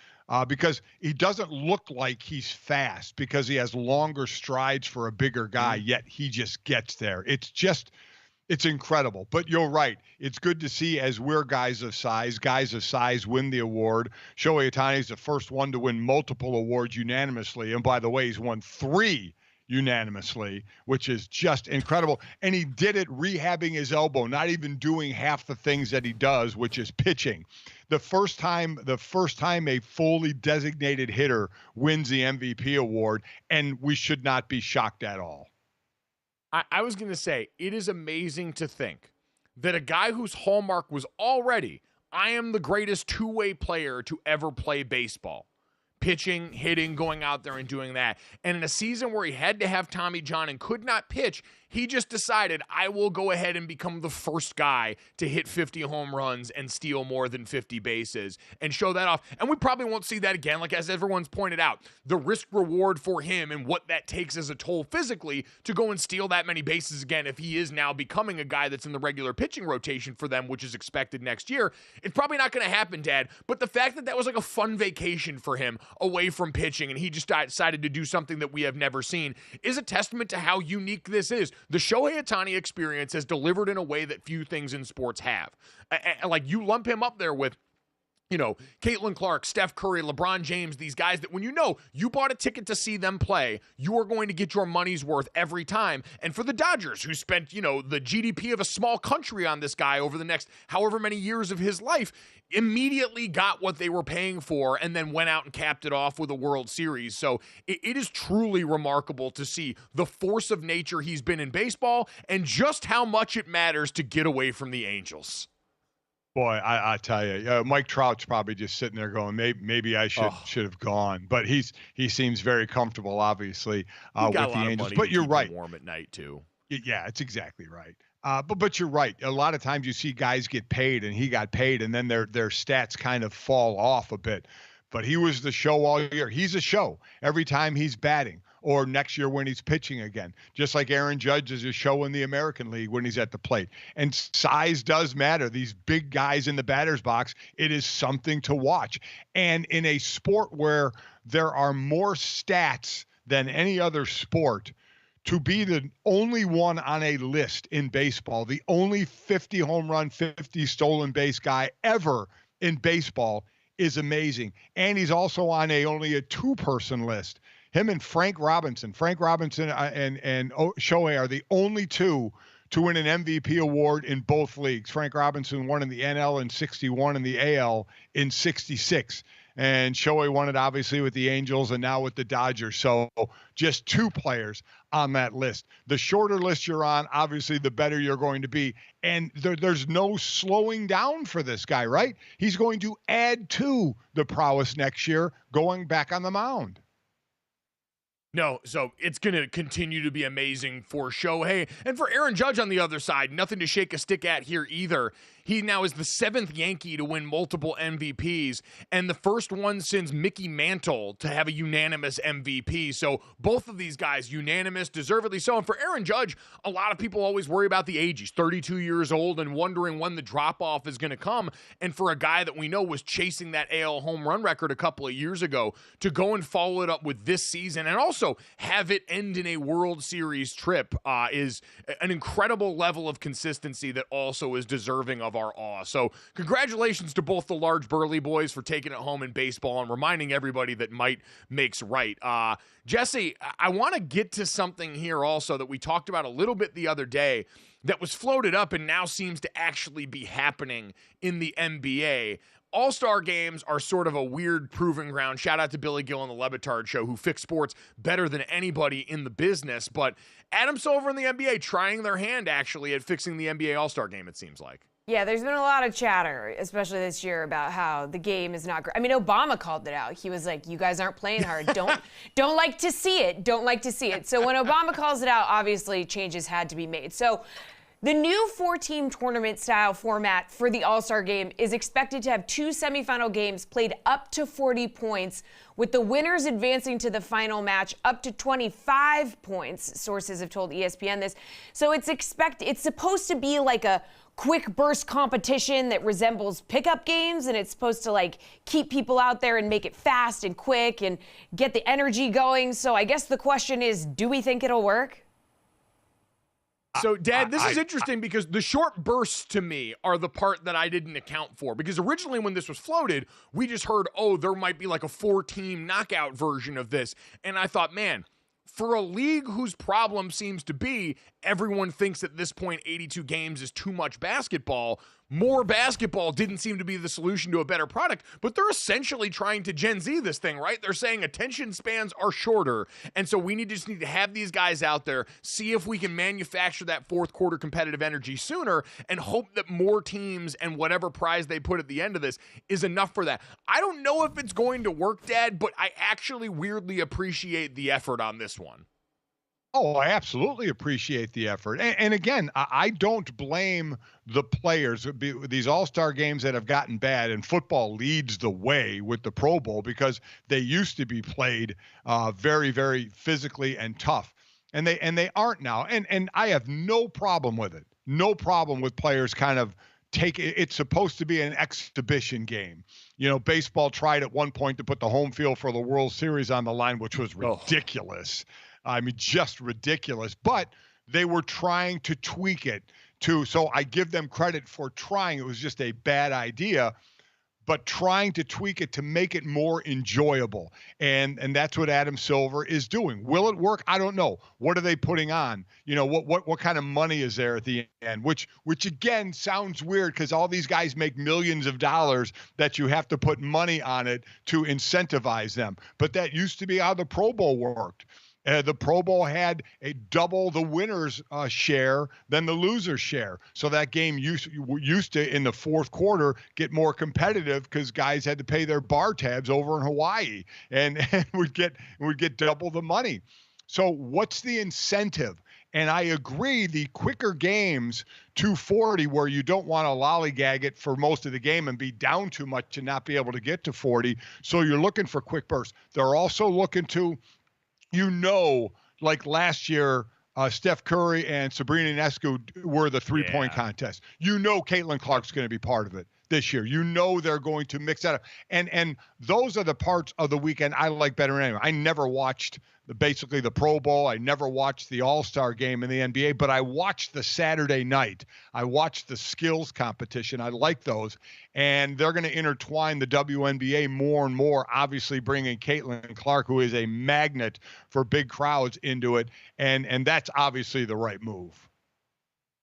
because he doesn't look like he's fast because he has longer strides for a bigger guy, yet he just gets there. It's incredible. But you're right. It's good to see as we're guys of size win the award. Shohei Ohtani is the first one to win multiple awards unanimously. And by the way, he's won 3 unanimously, which is just incredible. And he did it rehabbing his elbow, not even doing half the things that he does, which is pitching. The first time a fully designated hitter wins the MVP award, and we should not be shocked at all. I was going to say, it is amazing to think that a guy whose hallmark was already, I am the greatest two-way player to ever play baseball. Pitching, hitting, going out there and doing that. And in a season where he had to have Tommy John and could not pitch, he just decided, I will go ahead and become the first guy to hit 50 home runs and steal more than 50 bases and show that off. And we probably won't see that again. Like, as everyone's pointed out, the risk reward for him and what that takes as a toll physically to go and steal that many bases again, if he is now becoming a guy that's in the regular pitching rotation for them, which is expected next year, it's probably not going to happen, Dad. But the fact that that was like a fun vacation for him away from pitching and he just decided to do something that we have never seen is a testament to how unique this is. The Shohei Ohtani experience has delivered in a way that few things in sports have. Like, you lump him up there with, Caitlin Clark, Steph Curry, LeBron James, these guys that when you bought a ticket to see them play, you are going to get your money's worth every time. And for the Dodgers, who spent, the GDP of a small country on this guy over the next however many years of his life, immediately got what they were paying for and then went out and capped it off with a World Series. So it is truly remarkable to see the force of nature he's been in baseball and just how much it matters to get away from the Angels. Boy, I tell you, Mike Trout's probably just sitting there going, maybe I should have gone. But he seems very comfortable, obviously, with the Angels. But you're right. Warm at night too. Yeah, it's exactly right. But you're right. A lot of times you see guys get paid, and he got paid, and then their stats kind of fall off a bit. But he was the show all year. He's a show every time he's batting, or next year when he's pitching again. Just like Aaron Judge is a show in the American League when he's at the plate. And size does matter. These big guys in the batter's box, it is something to watch. And in a sport where there are more stats than any other sport, to be the only one on a list in baseball, the only 50 home run, 50 stolen base guy ever in baseball is amazing. And he's also on only a 2-person list. Him and Frank Robinson and Shohei are the only 2 to win an MVP award in both leagues. Frank Robinson won in the NL in 61 and the AL in 66. and Shohei won it obviously with the Angels and now with the Dodgers. So just 2 players on that list. The shorter list you're on, obviously, the better you're going to be. And there's no slowing down for this guy, right? He's going to add to the prowess next year going back on the mound. No, so it's going to continue to be amazing for Shohei. And for Aaron Judge on the other side, nothing to shake a stick at here either. He now is the 7th Yankee to win multiple MVPs and the first one since Mickey Mantle to have a unanimous MVP. So both of these guys, unanimous, deservedly so. And for Aaron Judge, a lot of people always worry about the age. He's 32 years old and wondering when the drop-off is going to come. And for a guy that we know was chasing that AL home run record a couple of years ago, to go and follow it up with this season and also have it end in a World Series trip is an incredible level of consistency that also is deserving of our awe. So congratulations to both the large burly boys for taking it home in baseball and reminding everybody that might makes right. Jesse, I want to get to something here also that we talked about a little bit the other day that was floated up and now seems to actually be happening in the NBA. All-Star games are sort of a weird proving ground. Shout out to Billy Gill on the Levitard Show, who fixed sports better than anybody in the business. But Adam Silver and the NBA trying their hand, actually, at fixing the NBA All-Star game, it seems like. Yeah, there's been a lot of chatter, especially this year, about how the game is not great. I mean, Obama called it out. He was like, "You guys aren't playing hard. Don't like to see it. Don't like to see it." So when Obama calls it out, obviously changes had to be made. So the new 4-team tournament style format for the All-Star game is expected to have 2 semifinal games played up to 40 points, with the winners advancing to the final match up to 25 points. Sources have told ESPN this. So it's supposed to be like a quick burst competition that resembles pickup games, and it's supposed to like keep people out there and make it fast and quick and get the energy going. So I guess the question is, do we think it'll work? So, Dad, this is interesting because the short bursts to me are the part that I didn't account for. Because originally when this was floated, we just heard, oh, there might be like a 4-team knockout version of this. And I thought, man, for a league whose problem seems to be everyone thinks at this point 82 games is too much basketball, more basketball didn't seem to be the solution to a better product, but they're essentially trying to Gen Z this thing, right? They're saying attention spans are shorter, and so we just need to have these guys out there, see if we can manufacture that fourth quarter competitive energy sooner, and hope that more teams and whatever prize they put at the end of this is enough for that. I don't know if it's going to work, Dad, but I actually weirdly appreciate the effort on this one. Oh, I absolutely appreciate the effort. And again, I don't blame the players. These all-star games that have gotten bad, and football leads the way with the Pro Bowl because they used to be played very, very physically and tough. And they aren't now. And I have no problem with it. No problem with players kind of it's supposed to be an exhibition game. You know, baseball tried at one point to put the home field for the World Series on the line, which was ridiculous. I mean, just ridiculous. But they were trying to tweak it so I give them credit for trying. It was just a bad idea, but trying to tweak it to make it more enjoyable. And that's what Adam Silver is doing. Will it work? I don't know. What are they putting on? You know, what kind of money is there at the end? Which again sounds weird because all these guys make millions of dollars that you have to put money on it to incentivize them. But that used to be how the Pro Bowl worked. The Pro Bowl had a double the winner's share than the loser's share. So that game used to, in the fourth quarter, get more competitive because guys had to pay their bar tabs over in Hawaii and would get double the money. So what's the incentive? And I agree, the quicker games, 240, where you don't want to lollygag it for most of the game and be down too much and not be able to get to 40. So you're looking for quick bursts. They're also looking to, like last year, Steph Curry and Sabrina Ionescu were the three-point contest. Caitlin Clark's going to be part of it this year. They're going to mix that up. And those are the parts of the weekend I like better anyway. I never watched basically the Pro Bowl. I never watched the All-Star game in the NBA, but I watched the Saturday night. I watched the skills competition. I like those. And they're going to intertwine the WNBA more and more, obviously bringing Caitlin Clark, who is a magnet for big crowds, into it. And that's obviously the right move.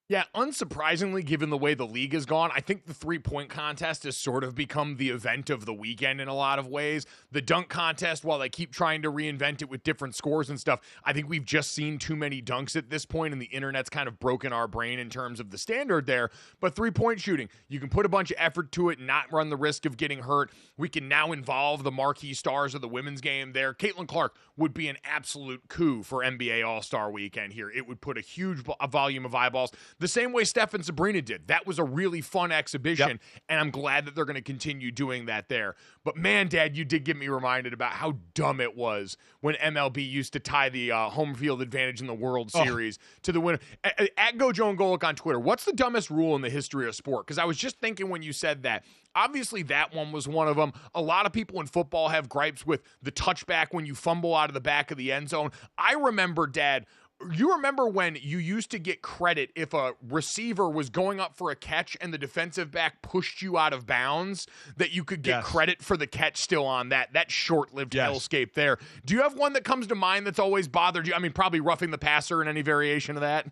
Yeah, unsurprisingly, given the way the league has gone, I think the three-point contest has sort of become the event of the weekend in a lot of ways. The dunk contest, while they keep trying to reinvent it with different scores and stuff, I think we've just seen too many dunks at this point, and the internet's kind of broken our brain in terms of the standard there. But three-point shooting, you can put a bunch of effort to it and not run the risk of getting hurt. We can now involve the marquee stars of the women's game there. Caitlin Clark would be an absolute coup for NBA All-Star Weekend here. It would put a huge volume of eyeballs. The same way Steph and Sabrina did. That was a really fun exhibition, and I'm glad that they're going to continue doing that there. But man, Dad, you did get me reminded about how dumb it was when MLB used to tie the home field advantage in the World Series to the winner. At GoJo Golic on Twitter, what's the dumbest rule in the history of sport? Because I was just thinking when you said that, obviously that one was one of them. A lot of people in football have gripes with the touchback when you fumble out of the back of the end zone. I remember, Dad, you remember when you used to get credit if a receiver was going up for a catch and the defensive back pushed you out of bounds, that you could get credit for the catch still on that short-lived hellscape there. Do you have one that comes to mind that's always bothered you? I mean, probably roughing the passer and any variation of that.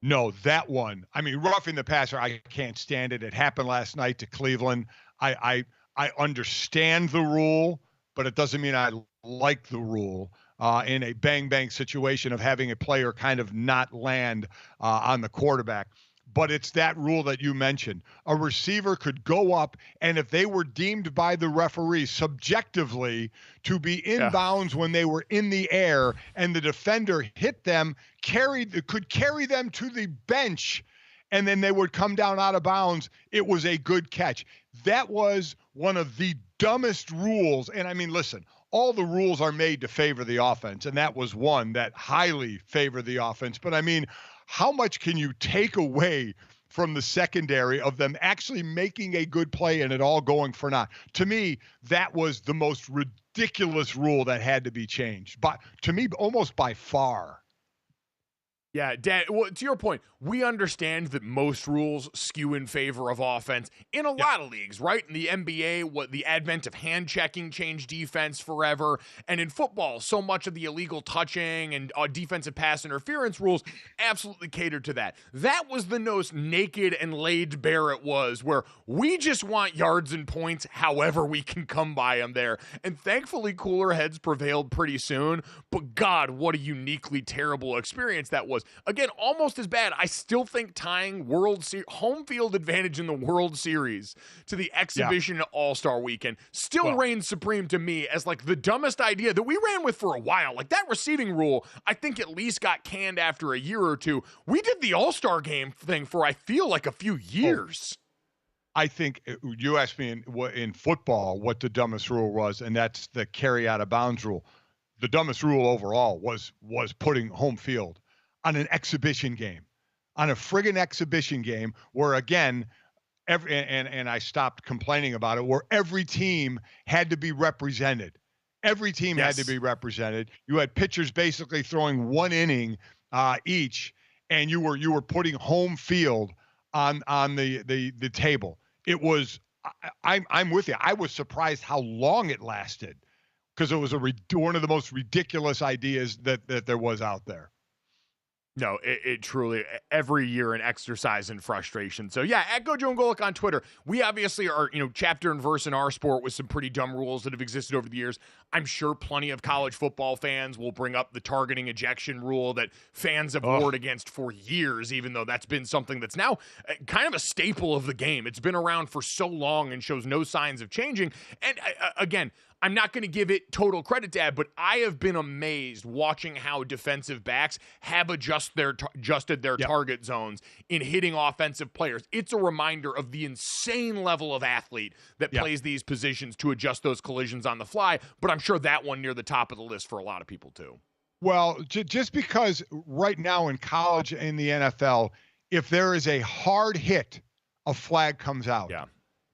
No, that one. I mean, roughing the passer, I can't stand it. It happened last night to Cleveland. I understand the rule, but it doesn't mean I like the rule. In a bang-bang situation of having a player kind of not land on the quarterback. But it's that rule that you mentioned. A receiver could go up, and if they were deemed by the referee subjectively to be in bounds when they were in the air, and the defender hit them, could carry them to the bench, and then they would come down out of bounds, it was a good catch. That was one of the dumbest rules. And I mean, listen, all the rules are made to favor the offense, and that was one that highly favored the offense. But I mean, how much can you take away from the secondary of them actually making a good play and it all going for naught? To me, that was the most ridiculous rule that had to be changed. But to me, almost by far. Yeah, Dad, well, to your point, we understand that most rules skew in favor of offense in a lot of leagues, right? In the NBA, the advent of hand checking changed defense forever. And in football, so much of the illegal touching and defensive pass interference rules absolutely catered to that. That was the most naked and laid bare it was, where we just want yards and points however we can come by them there. And thankfully, cooler heads prevailed pretty soon. But God, what a uniquely terrible experience that was. Again, almost as bad. I still think tying home field advantage in the World Series to the exhibition All-Star Weekend still reigns supreme to me as like the dumbest idea that we ran with for a while. Like that receiving rule, I think at least got canned after a year or two. We did the All-Star game thing for, I feel like, a few years. I think you asked me in football what the dumbest rule was, and that's the carry out of bounds rule. The dumbest rule overall was putting home field on an exhibition game, on a friggin' exhibition game where, again, and I stopped complaining about it, where every team had to be represented. Every team had to be represented. You had pitchers basically throwing one inning each, and you were putting home field on the table. It was, I'm with you. I was surprised how long it lasted, because it was one of the most ridiculous ideas that there was out there. No, it truly, every year an exercise in frustration. So yeah, at GoJo Golic on Twitter, we obviously are, chapter and verse in our sport with some pretty dumb rules that have existed over the years. I'm sure plenty of college football fans will bring up the targeting ejection rule that fans have warred against for years, even though that's been something that's now kind of a staple of the game. It's been around for so long and shows no signs of changing. And again, I'm not going to give it total credit, Dad, but I have been amazed watching how defensive backs have adjusted their target zones in hitting offensive players. It's a reminder of the insane level of athlete that plays these positions to adjust those collisions on the fly, but I'm sure that one near the top of the list for a lot of people too. Well, just because right now in college and in the NFL, if there is a hard hit, a flag comes out. Yeah.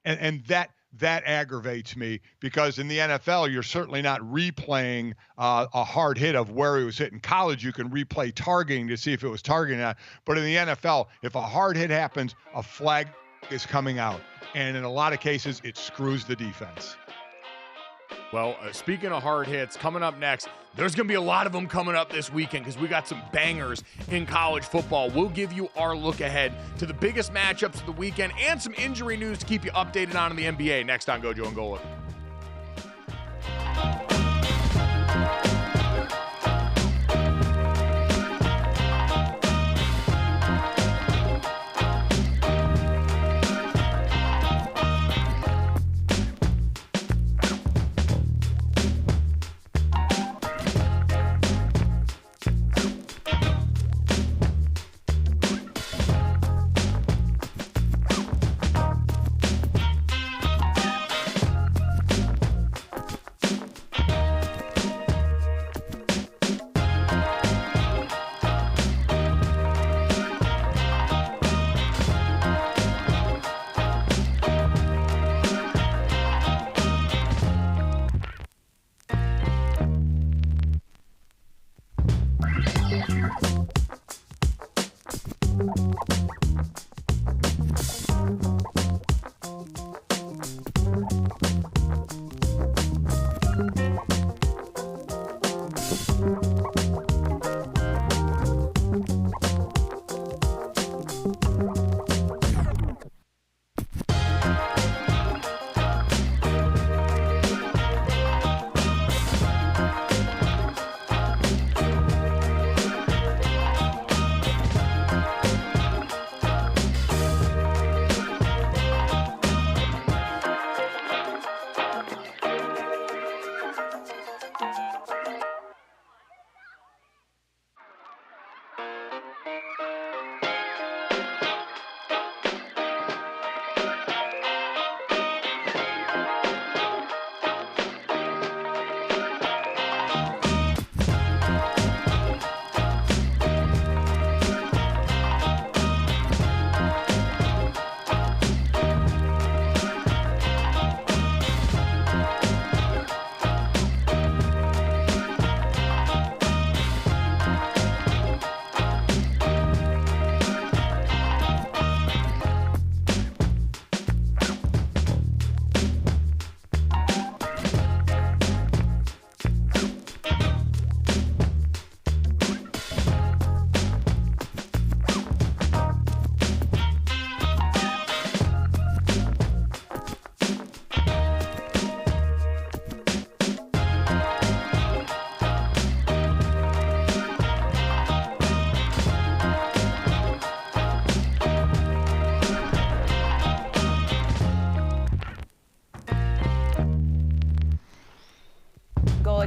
And that aggravates me, because in the NFL, you're certainly not replaying a hard hit of where he was hit. In college, you can replay targeting to see if it was targeting or not. But in the NFL, if a hard hit happens, a flag is coming out. And in a lot of cases, it screws the defense. Well, speaking of hard hits, coming up next, there's going to be a lot of them coming up this weekend because we got some bangers in college football. We'll give you our look ahead to the biggest matchups of the weekend and some injury news to keep you updated on in the NBA next on GoJo and Golic.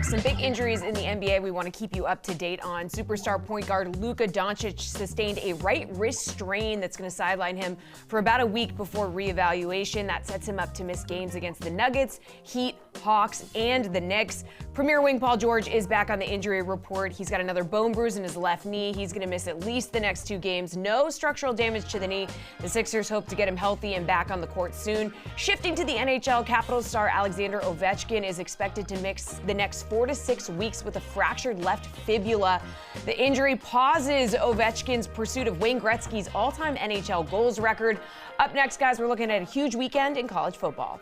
Some big injuries in the NBA we want to keep you up to date on. Superstar point guard Luka Doncic sustained a right wrist strain that's going to sideline him for about a week before reevaluation. That sets him up to miss games against the Nuggets, Heat, Hawks, and the Knicks. Premier wing Paul George is back on the injury report. He's got another bone bruise in his left knee. He's going to miss at least the next 2 games. No structural damage to the knee. The Sixers hope to get him healthy and back on the court soon. Shifting to the NHL, Capitals star Alexander Ovechkin is expected to miss the next 4 to 6 weeks with a fractured left fibula. The injury pauses Ovechkin's pursuit of Wayne Gretzky's all-time NHL goals record. Up next, guys, we're looking at a huge weekend in college football.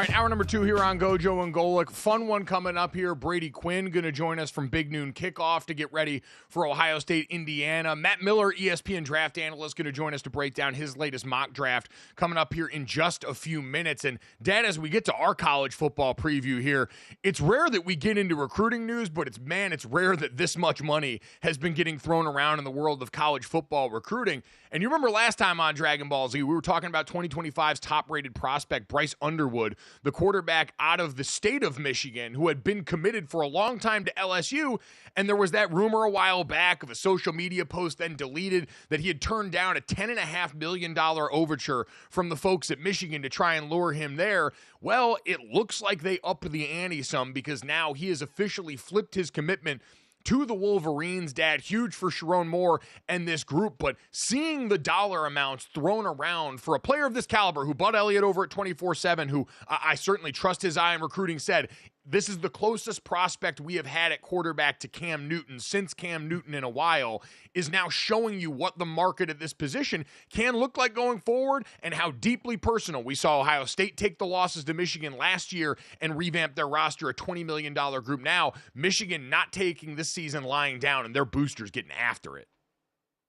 All right, hour number 2 here on GoJo and Golic. Fun one coming up here. Brady Quinn going to join us from Big Noon Kickoff to get ready for Ohio State, Indiana. Matt Miller, ESPN draft analyst, going to join us to break down his latest mock draft coming up here in just a few minutes. And, Dad, as we get to our college football preview here, it's rare that we get into recruiting news, but it's rare that this much money has been getting thrown around in the world of college football recruiting. And you remember last time on Dragon Ball Z, we were talking about 2025's top-rated prospect, Bryce Underwood, the quarterback out of the state of Michigan, who had been committed for a long time to LSU. And there was that rumor a while back of a social media post then deleted that he had turned down a $10.5 million overture from the folks at Michigan to try and lure him there. Well, it looks like they upped the ante some, because now he has officially flipped his commitment to the Wolverines. Dad, huge for Sharon Moore and this group, but seeing the dollar amounts thrown around for a player of this caliber, who Bud Elliott over at 24/7, who I certainly trust his eye in recruiting, said, this is the closest prospect we have had at quarterback to Cam Newton since Cam Newton in a while, is now showing you what the market at this position can look like going forward and how deeply personal. We saw Ohio State take the losses to Michigan last year and revamp their roster, a $20 million group. Now, Michigan not taking this season lying down, and their boosters getting after it.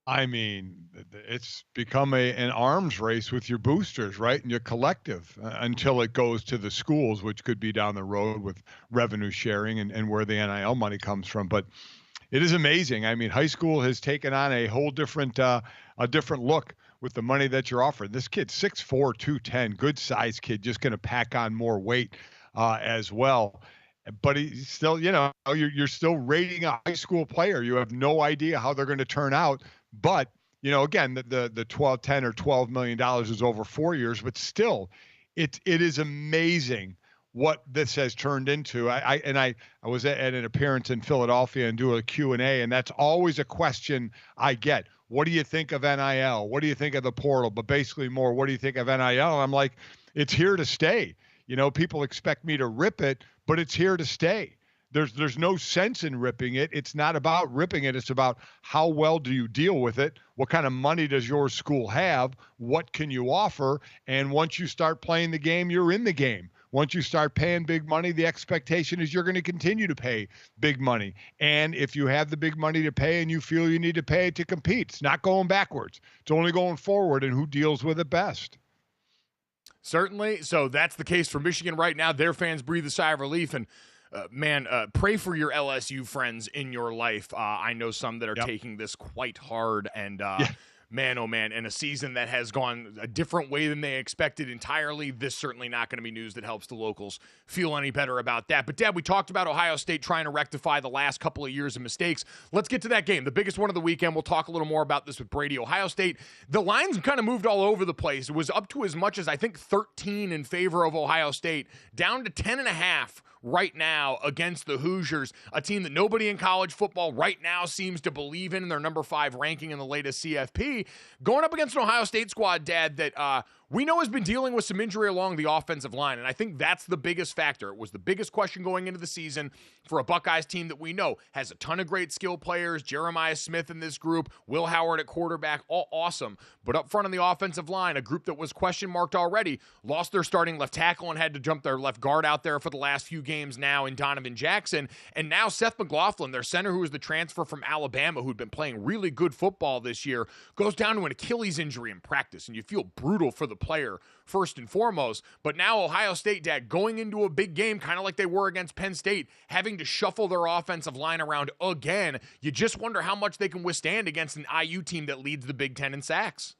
I mean, it's become an arms race with your boosters, right? And your collective until it goes to the schools, which could be down the road with revenue sharing and where the NIL money comes from. But it is amazing. I mean, high school has taken on a whole different look with the money that you're offering. This kid's 6'4", 210, good size kid, just going to pack on more weight as well. But he's still, you're still rating a high school player. You have no idea how they're going to turn out. But, again, the $10 or $12 million is over 4 years, but still, it is amazing what this has turned into. I was at an appearance in Philadelphia and do a Q&A, and that's always a question I get. What do you think of NIL? What do you think of the portal? But basically more, what do you think of NIL? And I'm like, it's here to stay. People expect me to rip it, but it's here to stay. There's no sense in ripping it. It's not about ripping it. It's about how well do you deal with it? What kind of money does your school have? What can you offer? And once you start playing the game, you're in the game. Once you start paying big money, the expectation is you're going to continue to pay big money. And if you have the big money to pay and you feel you need to pay it to compete, it's not going backwards. It's only going forward, and who deals with it best. Certainly. So that's the case for Michigan right now. Their fans breathe a sigh of relief. And pray for your LSU friends in your life. I know some that are taking this quite hard, and man, oh man, in a season that has gone a different way than they expected entirely, this certainly not going to be news that helps the locals feel any better about that. But, Dad, we talked about Ohio State trying to rectify the last couple of years of mistakes. Let's get to that game, the biggest one of the weekend. We'll talk a little more about this with Brady. Ohio State, the lines kind of moved all over the place. It was up to as much as, I think, 13 in favor of Ohio State, down to 10.5 right now against the Hoosiers, a team that nobody in college football right now seems to believe in their number 5 ranking in the latest CFP, going up against an Ohio State squad, Dad, that we know has been dealing with some injury along the offensive line, and I think that's the biggest factor. It was the biggest question going into the season for a Buckeyes team that we know has a ton of great skill players, Jeremiah Smith in this group, Will Howard at quarterback, all awesome. But up front on the offensive line, a group that was question marked already, lost their starting left tackle and had to jump their left guard out there for the last few games now in Donovan Jackson. And now Seth McLaughlin, their center, who was the transfer from Alabama, who'd been playing really good football this year, goes down to an Achilles injury in practice, and you feel brutal for the player first and foremost. But now Ohio State, Dad, going into a big game, kind of like they were against Penn State, having to shuffle their offensive line around again. You just wonder how much they can withstand against an IU team that leads the Big Ten in sacks.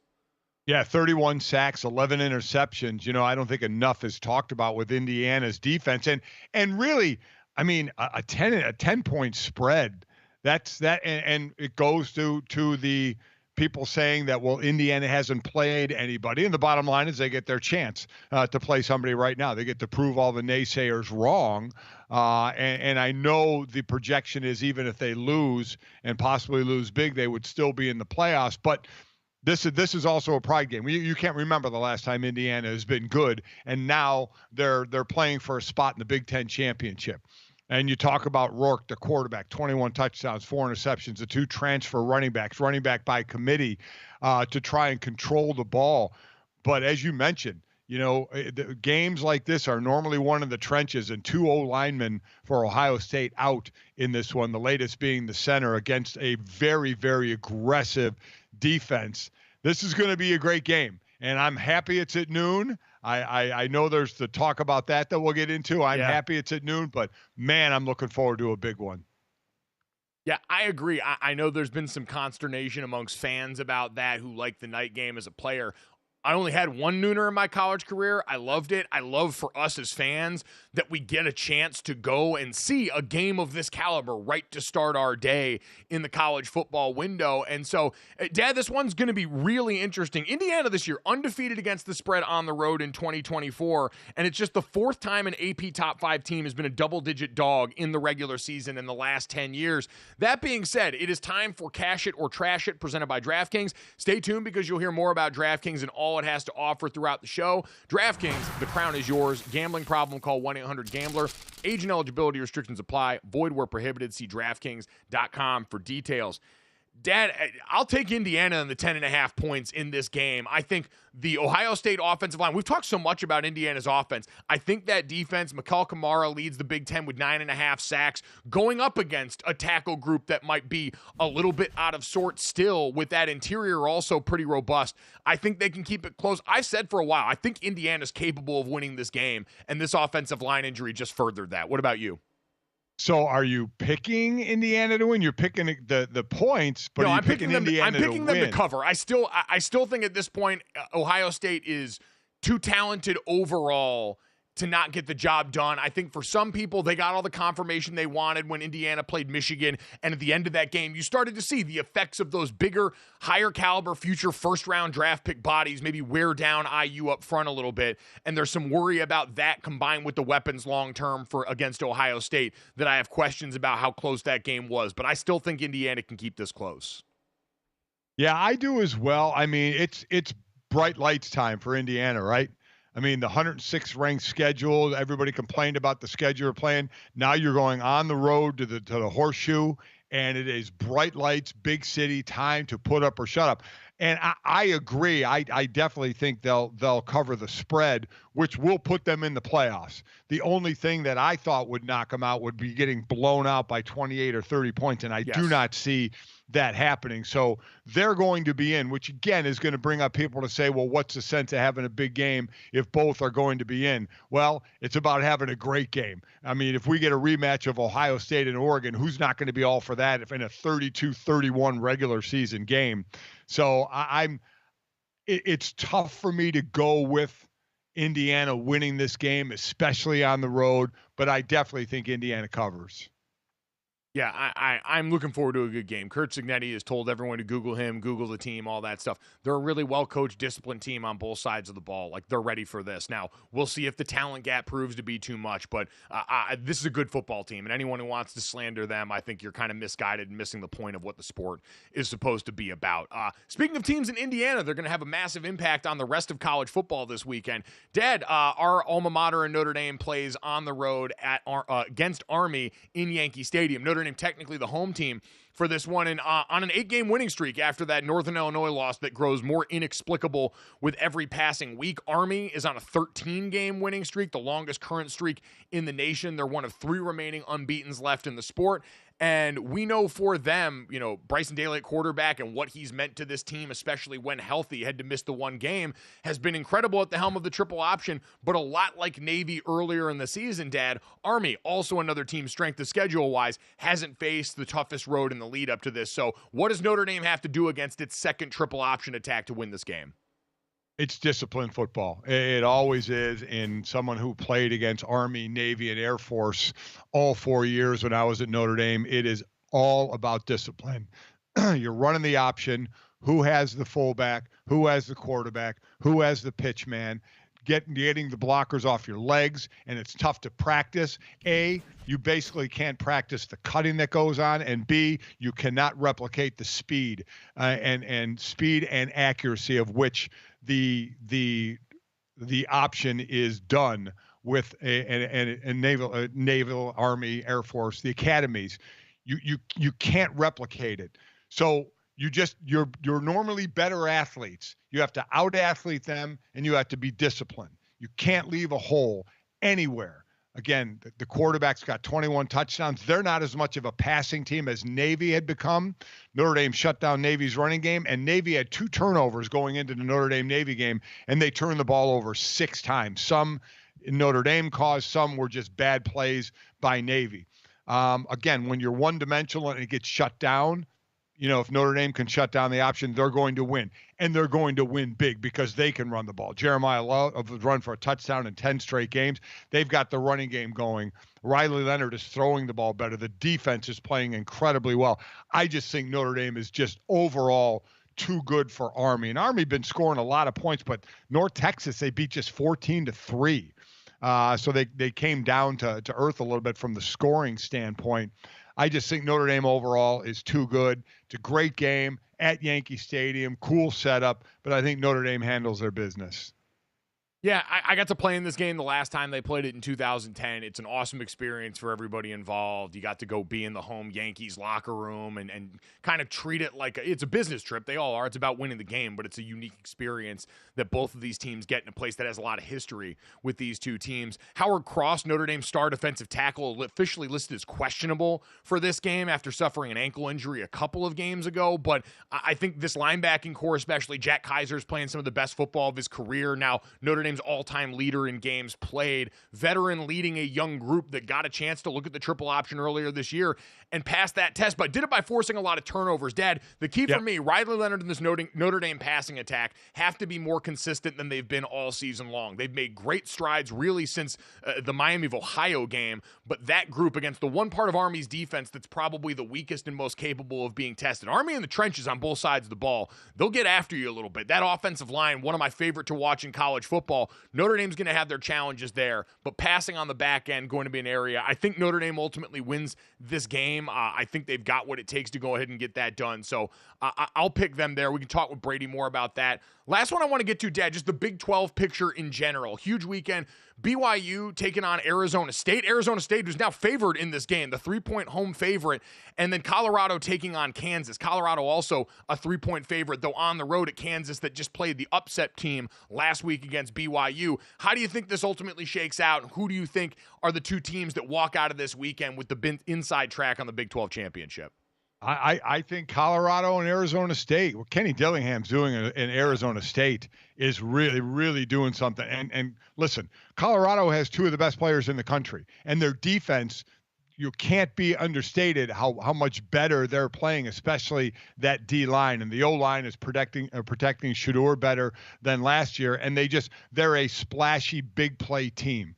Yeah, 31 sacks, 11 interceptions. I don't think enough is talked about with Indiana's defense. And really, I mean, a 10-point spread, that's that. And it goes to the people saying that, well, Indiana hasn't played anybody. And the bottom line is they get their chance to play somebody right now. They get to prove all the naysayers wrong. And I know the projection is even if they lose and possibly lose big, they would still be in the playoffs. But this is also a pride game. You can't remember the last time Indiana has been good, and now they're playing for a spot in the Big Ten championship. And you talk about Rourke, the quarterback, 21 touchdowns, 4 interceptions, the 2 transfer running backs, running back by committee to try and control the ball. But as you mentioned, The games like this are normally one in the trenches, and 2 O-linemen for Ohio State out in this one, the latest being the center against a very, very aggressive defense. This is going to be a great game, and I'm happy it's at noon. I know there's the talk about that we'll get into. I'm happy it's at noon, but, man, I'm looking forward to a big one. Yeah, I agree. I know there's been some consternation amongst fans about that who like the night game as a player. I only had one nooner in my college career. I loved it. I love for us as fans that we get a chance to go and see a game of this caliber right to start our day in the college football window. And so, Dad, this one's going to be really interesting. Indiana this year, undefeated against the spread on the road in 2024, and it's just the 4th time an AP Top 5 team has been a double-digit dog in the regular season in the last 10 years. That being said, it is time for Cash It or Trash It, presented by DraftKings. Stay tuned because you'll hear more about DraftKings and all it has to offer throughout the show. DraftKings, the crown is yours. Gambling problem, call 1-800-GAMBLER. Age and eligibility restrictions apply. Void where prohibited. See DraftKings.com for details. Dad, I'll take Indiana in the 10.5 points in this game. I think the Ohio State offensive line, we've talked so much about Indiana's offense. I think that defense, Mikal Kamara leads the Big Ten with 9.5 sacks, going up against a tackle group that might be a little bit out of sorts still, with that interior also pretty robust. I think they can keep it close. I've said for a while, I think Indiana's capable of winning this game, and this offensive line injury just furthered that. What about you? So are you picking Indiana to win? You're picking the points, but no, I'm picking Indiana to win. I'm picking them to cover. I still think at this point Ohio State is too talented overall to not get the job done. I think for some people, they got all the confirmation they wanted when Indiana played Michigan, and at the end of that game, you started to see the effects of those bigger, higher caliber future first-round draft pick bodies maybe wear down IU up front a little bit, and there's some worry about that combined with the weapons long-term for against Ohio State that I have questions about how close that game was, but I still think Indiana can keep this close. Yeah, I do as well. I mean, it's bright lights time for Indiana, right? I mean, the 106th ranked schedule, everybody complained about the schedule you're playing. Now you're going on the road to the Horseshoe, and it is bright lights, big city, time to put up or shut up. And I agree. I definitely think they'll cover the spread, which will put them in the playoffs. The only thing that I thought would knock them out would be getting blown out by 28 or 30 points, and I do not see that happening. So they're going to be in, which again is going to bring up people to say, well, what's the sense of having a big game if both are going to be in? Well, it's about having a great game. I mean, if we get a rematch of Ohio State and Oregon, who's not going to be all for that if in a 32-31 regular season game? So it's tough for me to go with Indiana winning this game, especially on the road, but I definitely think Indiana covers. Yeah, I'm looking forward to a good game. Kurt Cignetti has told everyone to Google him, Google the team, all that stuff. They're a really well-coached, disciplined team on both sides of the ball. Like, they're ready for this. Now, we'll see if the talent gap proves to be too much, but this is a good football team, and anyone who wants to slander them, I think you're kind of misguided and missing the point of what the sport is supposed to be about. Speaking of teams in Indiana, they're going to have a massive impact on the rest of college football this weekend. Dad, our alma mater in Notre Dame plays on the road at against Army in Yankee Stadium. Notre Dame technically the home team for this one, and on an 8-game winning streak after that Northern Illinois loss that grows more inexplicable with every passing week. Army is on a 13-game winning streak, the longest current streak in the nation. They're one of 3 remaining unbeatens left in the sport. And we know for them, Bryson Daly at quarterback and what he's meant to this team, especially when healthy, had to miss the one game, has been incredible at the helm of the triple option, but a lot like Navy earlier in the season, Dad. Army, also another team strength of schedule-wise, hasn't faced the toughest road in the lead up to this. So what does Notre Dame have to do against its second triple option attack to win this game? It's disciplined football. It always is. And someone who played against Army, Navy, and Air Force all 4 years when I was at Notre Dame, it is all about discipline. You're running the option. Who has the fullback? Who has the quarterback? Who has the pitch man? Getting the blockers off your legs, and it's tough to practice. A, you basically can't practice the cutting that goes on, and B, you cannot replicate the speed and speed and accuracy of which the option is done with a naval, Army, Air Force, the academies. You can't replicate it. So you're normally better athletes. You have to out-athlete them, and you have to be disciplined. You can't leave a hole anywhere. Again, the quarterback's got 21 touchdowns. They're not as much of a passing team as Navy had become. Notre Dame shut down Navy's running game, and Navy had 2 turnovers going into the Notre Dame-Navy game, and they turned the ball over 6 times. Some Notre Dame caused, some were just bad plays by Navy. Again, when you're one-dimensional and it gets shut down, if Notre Dame can shut down the option, they're going to win. And they're going to win big because they can run the ball. Jeremiah Love run for a touchdown in 10 straight games. They've got the running game going. Riley Leonard is throwing the ball better. The defense is playing incredibly well. I just think Notre Dame is just overall too good for Army. And Army been scoring a lot of points, but North Texas, they beat just 14-3. So they came down to earth a little bit from the scoring standpoint. I just think Notre Dame overall is too good. It's a great game at Yankee Stadium, cool setup, but I think Notre Dame handles their business. Yeah, I got to play in this game the last time they played it in 2010. It's an awesome experience for everybody involved. You got to go be in the home Yankees locker room and kind of treat it like it's a business trip. They all are. It's about winning the game, but it's a unique experience that both of these teams get in a place that has a lot of history with these two teams. Howard Cross, Notre Dame's star defensive tackle, officially listed as questionable for this game after suffering an ankle injury a couple of games ago, but I think this linebacking core, especially Jack Kaiser's playing some of the best football of his career. Now, Notre Dame's all-time leader in games played, veteran leading a young group that got a chance to look at the triple option earlier this year and passed that test, but did it by forcing a lot of turnovers. Dad, the key for me, Riley Leonard and this Notre Dame passing attack have to be more consistent than they've been all season long. They've made great strides really since the Miami of Ohio game, but that group against the one part of Army's defense that's probably the weakest and most capable of being tested. Army in the trenches on both sides of the ball, they'll get after you a little bit. That offensive line, one of my favorite to watch in college football. Notre Dame's going to have their challenges there, but passing on the back end going to be an area. I think Notre Dame ultimately wins this game. I think they've got what it takes to go ahead and get that done. So I'll pick them there. We can talk with Brady more about that. Last one I want to get to, Dad, just the Big 12 picture in general. Huge weekend. BYU taking on Arizona State. Arizona State was now favored in this game, the 3-point home favorite. And then Colorado taking on Kansas. Colorado also a 3-point favorite, though on the road at Kansas that just played the upset team last week against BYU. How do you think this ultimately shakes out? Who do you think are the two teams that walk out of this weekend with the inside track on the Big 12 championship? I think Colorado and Arizona State, what Kenny Dillingham's doing in Arizona State is really, really doing something. And listen, Colorado has 2 of the best players in the country, and their defense, you can't be understated how much better they're playing, especially that D-line. And the O-line is protecting Shedeur better than last year, and they're a splashy big play team.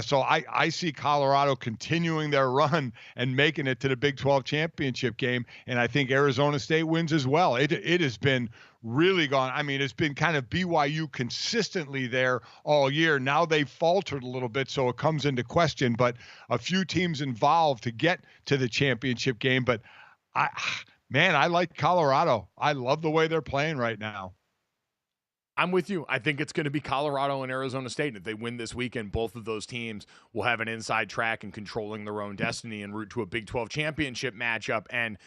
So I see Colorado continuing their run and making it to the Big 12 championship game, and I think Arizona State wins as well. It has been really gone. I mean, it's been kind of BYU consistently there all year. Now they've faltered a little bit, so it comes into question, but a few teams involved to get to the championship game. But I like Colorado. I love the way they're playing right now. I'm with you. I think it's going to be Colorado and Arizona State. If they win this weekend, both of those teams will have an inside track in controlling their own destiny en route to a Big 12 championship matchup. And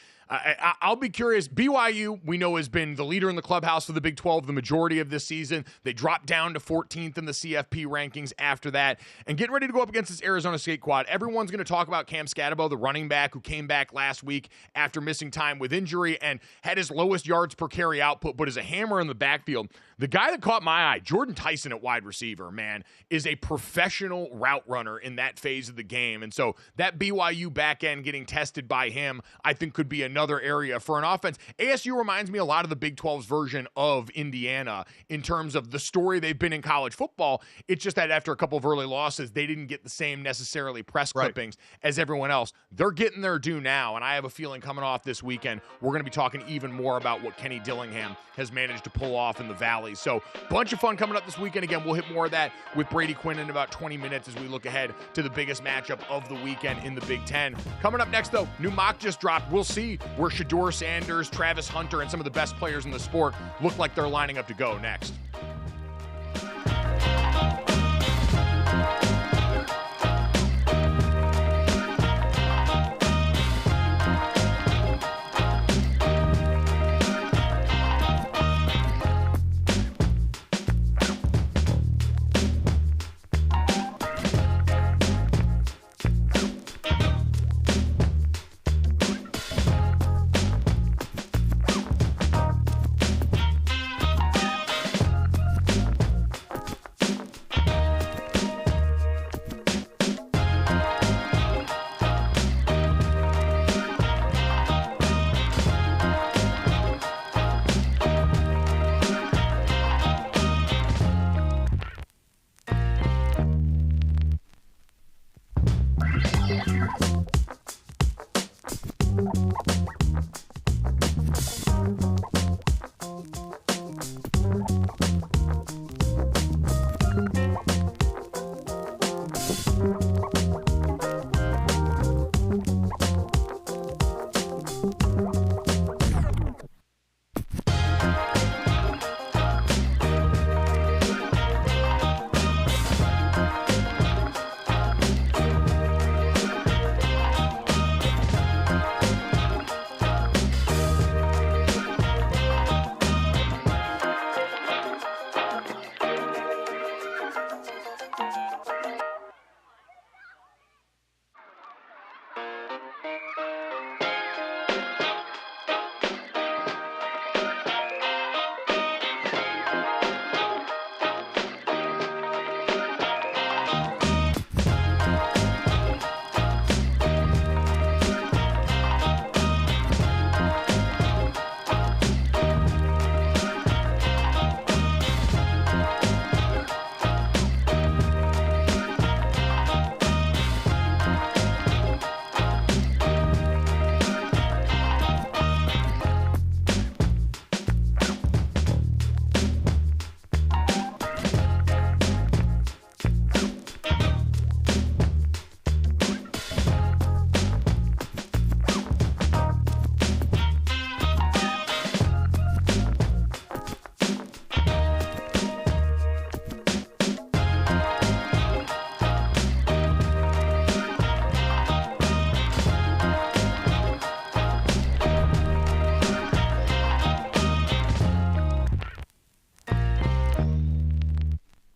I'll be curious. BYU, we know, has been the leader in the clubhouse for the Big 12 the majority of this season. They dropped down to 14th in the CFP rankings after that. And getting ready to go up against this Arizona State quad, everyone's going to talk about Cam Scatabo, the running back who came back last week after missing time with injury and had his lowest yards per carry output, but is a hammer in the backfield. The guy that caught my eye, Jordan Tyson at wide receiver, man, is a professional route runner in that phase of the game. And so that BYU back end getting tested by him, I think could be another area for an offense. ASU reminds me a lot of the Big 12's version of Indiana in terms of the story they've been in college football. It's just that after a couple of early losses, they didn't get the same necessarily press clippings as everyone else. They're getting their due now, and I have a feeling coming off this weekend, we're going to be talking even more about what Kenny Dillingham has managed to pull off in the Valley. So bunch of fun coming up this weekend. Again, we'll hit more of that with Brady Quinn in about 20 minutes as we look ahead to the biggest matchup of the weekend in the Big Ten. Coming up next, though, new mock just dropped. We'll see where Shedeur Sanders, Travis Hunter, and some of the best players in the sport look like they're lining up to go next.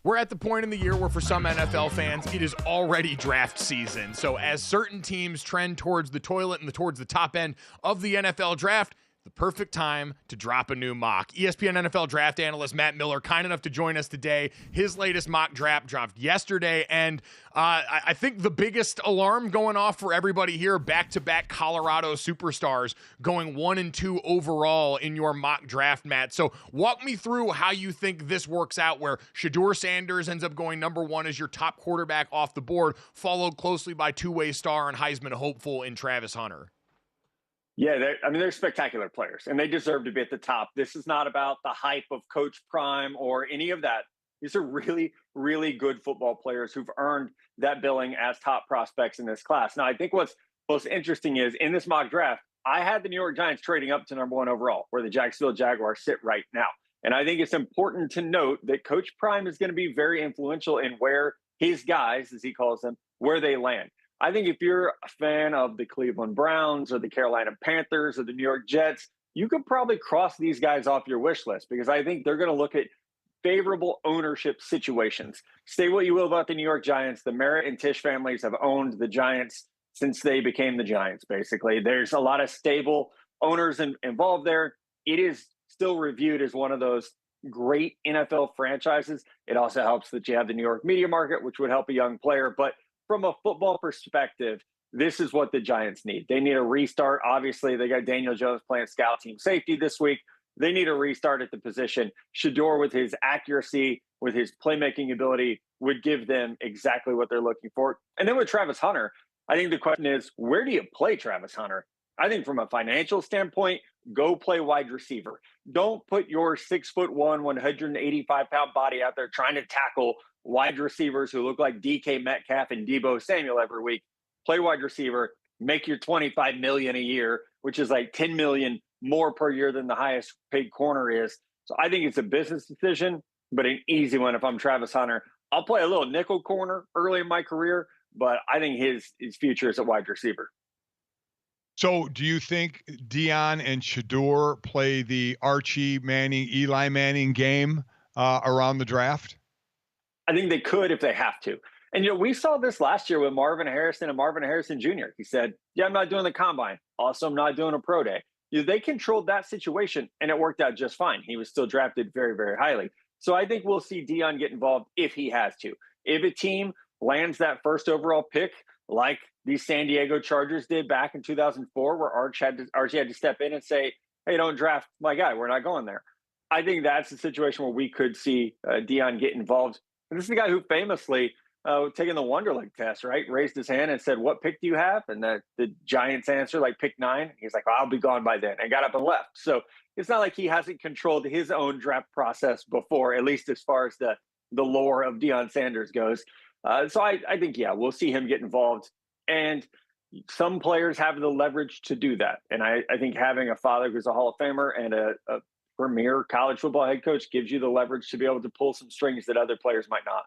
We're at the point in the year where for some NFL fans, it is already draft season. So as certain teams trend towards the toilet and towards the top end of the NFL draft, the perfect time to drop a new mock. ESPN NFL draft analyst Matt Miller, kind enough to join us today. His latest mock draft dropped yesterday, and I think the biggest alarm going off for everybody here, back-to-back Colorado superstars going 1 and 2 overall in your mock draft, Matt. So walk me through how you think this works out, where Shedeur Sanders ends up going number 1 as your top quarterback off the board, followed closely by two-way star and Heisman hopeful in Travis Hunter. Yeah, they're spectacular players, and they deserve to be at the top. This is not about the hype of Coach Prime or any of that. These are really, really good football players who've earned that billing as top prospects in this class. Now, I think what's most interesting is in this mock draft, I had the New York Giants trading up to number 1 overall, where the Jacksonville Jaguars sit right now. And I think it's important to note that Coach Prime is going to be very influential in where his guys, as he calls them, where they land. I think if you're a fan of the Cleveland Browns or the Carolina Panthers or the New York Jets, you could probably cross these guys off your wish list, because I think they're going to look at favorable ownership situations. Say what you will about the New York Giants. The Merritt and Tisch families have owned the Giants since they became the Giants, basically. There's a lot of stable owners involved there. It is still reviewed as one of those great NFL franchises. It also helps that you have the New York media market, which would help a young player. But from a football perspective, this is what the Giants need. They need a restart. Obviously, they got Daniel Jones playing scout team safety this week. They need a restart at the position. Shedeur, with his accuracy, with his playmaking ability, would give them exactly what they're looking for. And then with Travis Hunter, I think the question is, where do you play Travis Hunter? I think from a financial standpoint, go play wide receiver. Don't put your 6'1", 185-pound body out there trying to tackle wide receivers who look like DK Metcalf and Deebo Samuel every week. Play wide receiver, make your $25 million a year, which is like $10 million more per year than the highest paid corner is. So I think it's a business decision, but an easy one if I'm Travis Hunter. I'll play a little nickel corner early in my career, but I think his future is at wide receiver. So do you think Deion and Shedeur play the Archie Manning, Eli Manning game around the draft? I think they could if they have to. And, we saw this last year with Marvin Harrison and Marvin Harrison Jr. He said, yeah, I'm not doing the combine. Also, I'm not doing a pro day. They controlled that situation, and it worked out just fine. He was still drafted very, very highly. So I think we'll see Deion get involved if he has to. If a team lands that first overall pick, like the San Diego Chargers did back in 2004, where Archie had to step in and say, hey, don't draft my guy. We're not going there. I think that's the situation where we could see Deion get involved. And this is a guy who famously taking the Wonderlic test, right? Raised his hand and said, "What pick do you have?" And the Giants answered like pick 9. He's like, "I'll be gone by then," and got up and left. So it's not like he hasn't controlled his own draft process before, at least as far as the lore of Deion Sanders goes. So I think, yeah, we'll see him get involved. And some players have the leverage to do that. And I think having a father who's a Hall of Famer and a premier college football head coach gives you the leverage to be able to pull some strings that other players might not.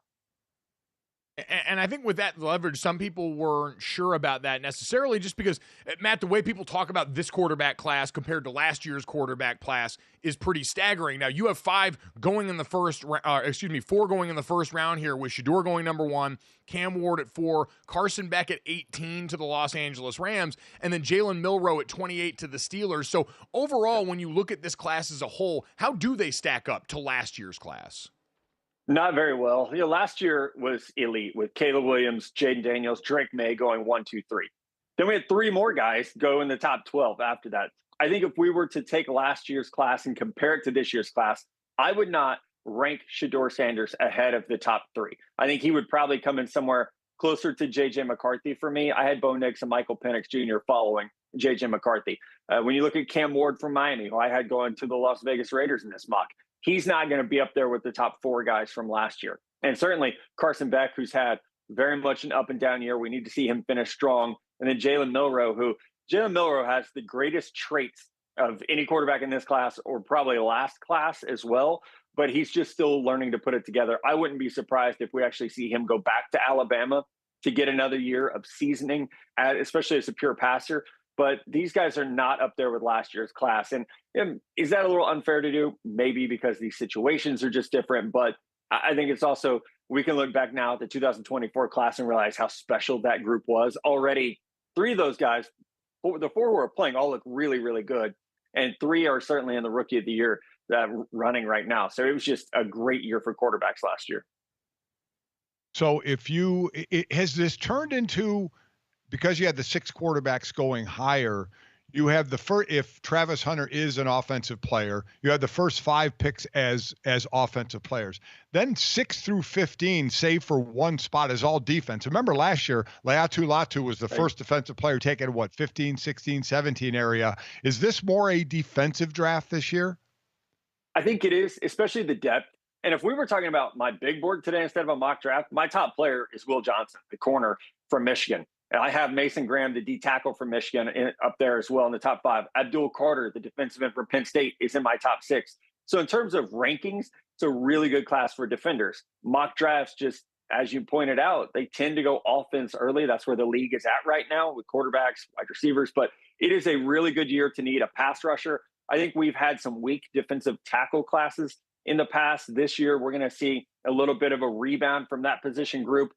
And I think with that leverage, some people weren't sure about that necessarily just because, Matt, the way people talk about this quarterback class compared to last year's quarterback class is pretty staggering. Now, you have 4 going in the first round here with Shedeur going number 1, Cam Ward at 4, Carson Beck at 18 to the Los Angeles Rams, and then Jalen Milroe at 28 to the Steelers. So overall, when you look at this class as a whole, how do they stack up to last year's class? Not very well. Last year was elite with Caleb Williams, Jaden Daniels, Drake May going 1, 2, 3. Then we had 3 more guys go in the top 12 after that. I think if we were to take last year's class and compare it to this year's class, I would not rank Shedeur Sanders ahead of the top 3. I think he would probably come in somewhere closer to J.J. McCarthy for me. I had Bo Nix and Michael Penix Jr. following J.J. McCarthy. When you look at Cam Ward from Miami, who I had going to the Las Vegas Raiders in this mock, he's not going to be up there with the top 4 guys from last year. And certainly Carson Beck, who's had very much an up and down year. We need to see him finish strong. And then Jalen Milroe has the greatest traits of any quarterback in this class, or probably last class as well. But he's just still learning to put it together. I wouldn't be surprised if we actually see him go back to Alabama to get another year of seasoning, especially as a pure passer. But these guys are not up there with last year's class. And is that a little unfair to do? Maybe, because these situations are just different. But I think it's also, we can look back now at the 2024 class and realize how special that group was. Already 3 of those guys, the 4 who are playing, all look really, really good. And 3 are certainly in the Rookie of the Year running right now. So it was just a great year for quarterbacks last year. So has this turned into, because you had the 6 quarterbacks going higher, you have the first, if Travis Hunter is an offensive player, you have the first 5 picks as offensive players. Then 6 through 15, save for 1 spot, is all defense. Remember last year, Laiatu Latu was the first defensive player taken, 15, 16, 17 area. Is this more a defensive draft this year? I think it is, especially the depth. And if we were talking about my big board today instead of a mock draft, my top player is Will Johnson, the corner from Michigan. And I have Mason Graham, the D tackle from Michigan, up there as well in the top 5. Abdul Carter, the defensive end from Penn State, is in my top 6. So in terms of rankings, it's a really good class for defenders. Mock drafts, just as you pointed out, they tend to go offense early. That's where the league is at right now with quarterbacks, wide receivers. But it is a really good year to need a pass rusher. I think we've had some weak defensive tackle classes in the past. This year, we're going to see a little bit of a rebound from that position group.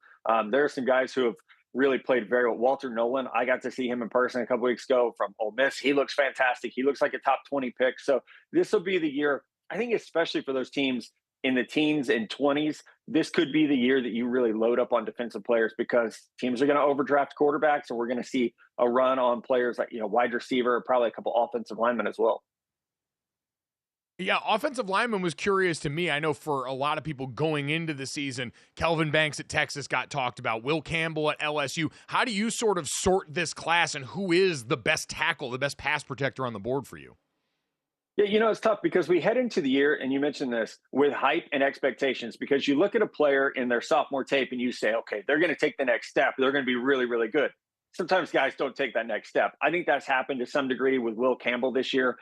There are some guys who have really played very well. Walter Nolan, I got to see him in person a couple weeks ago from Ole Miss. He looks fantastic. He looks like a top 20 pick. So this will be the year, I think, especially for those teams in the teens and 20s, this could be the year that you really load up on defensive players, because teams are going to overdraft quarterbacks, and we're going to see a run on players like, wide receiver, probably a couple offensive linemen as well. Yeah, offensive lineman was curious to me. I know for a lot of people going into the season, Kelvin Banks at Texas got talked about, Will Campbell at LSU. How do you sort of sort this class, and who is the best tackle, the best pass protector on the board for you? Yeah, it's tough because we head into the year, and you mentioned this, with hype and expectations, because you look at a player in their sophomore tape and you say, okay, they're going to take the next step. They're going to be really, really good. Sometimes guys don't take that next step. I think that's happened to some degree with Will Campbell this year.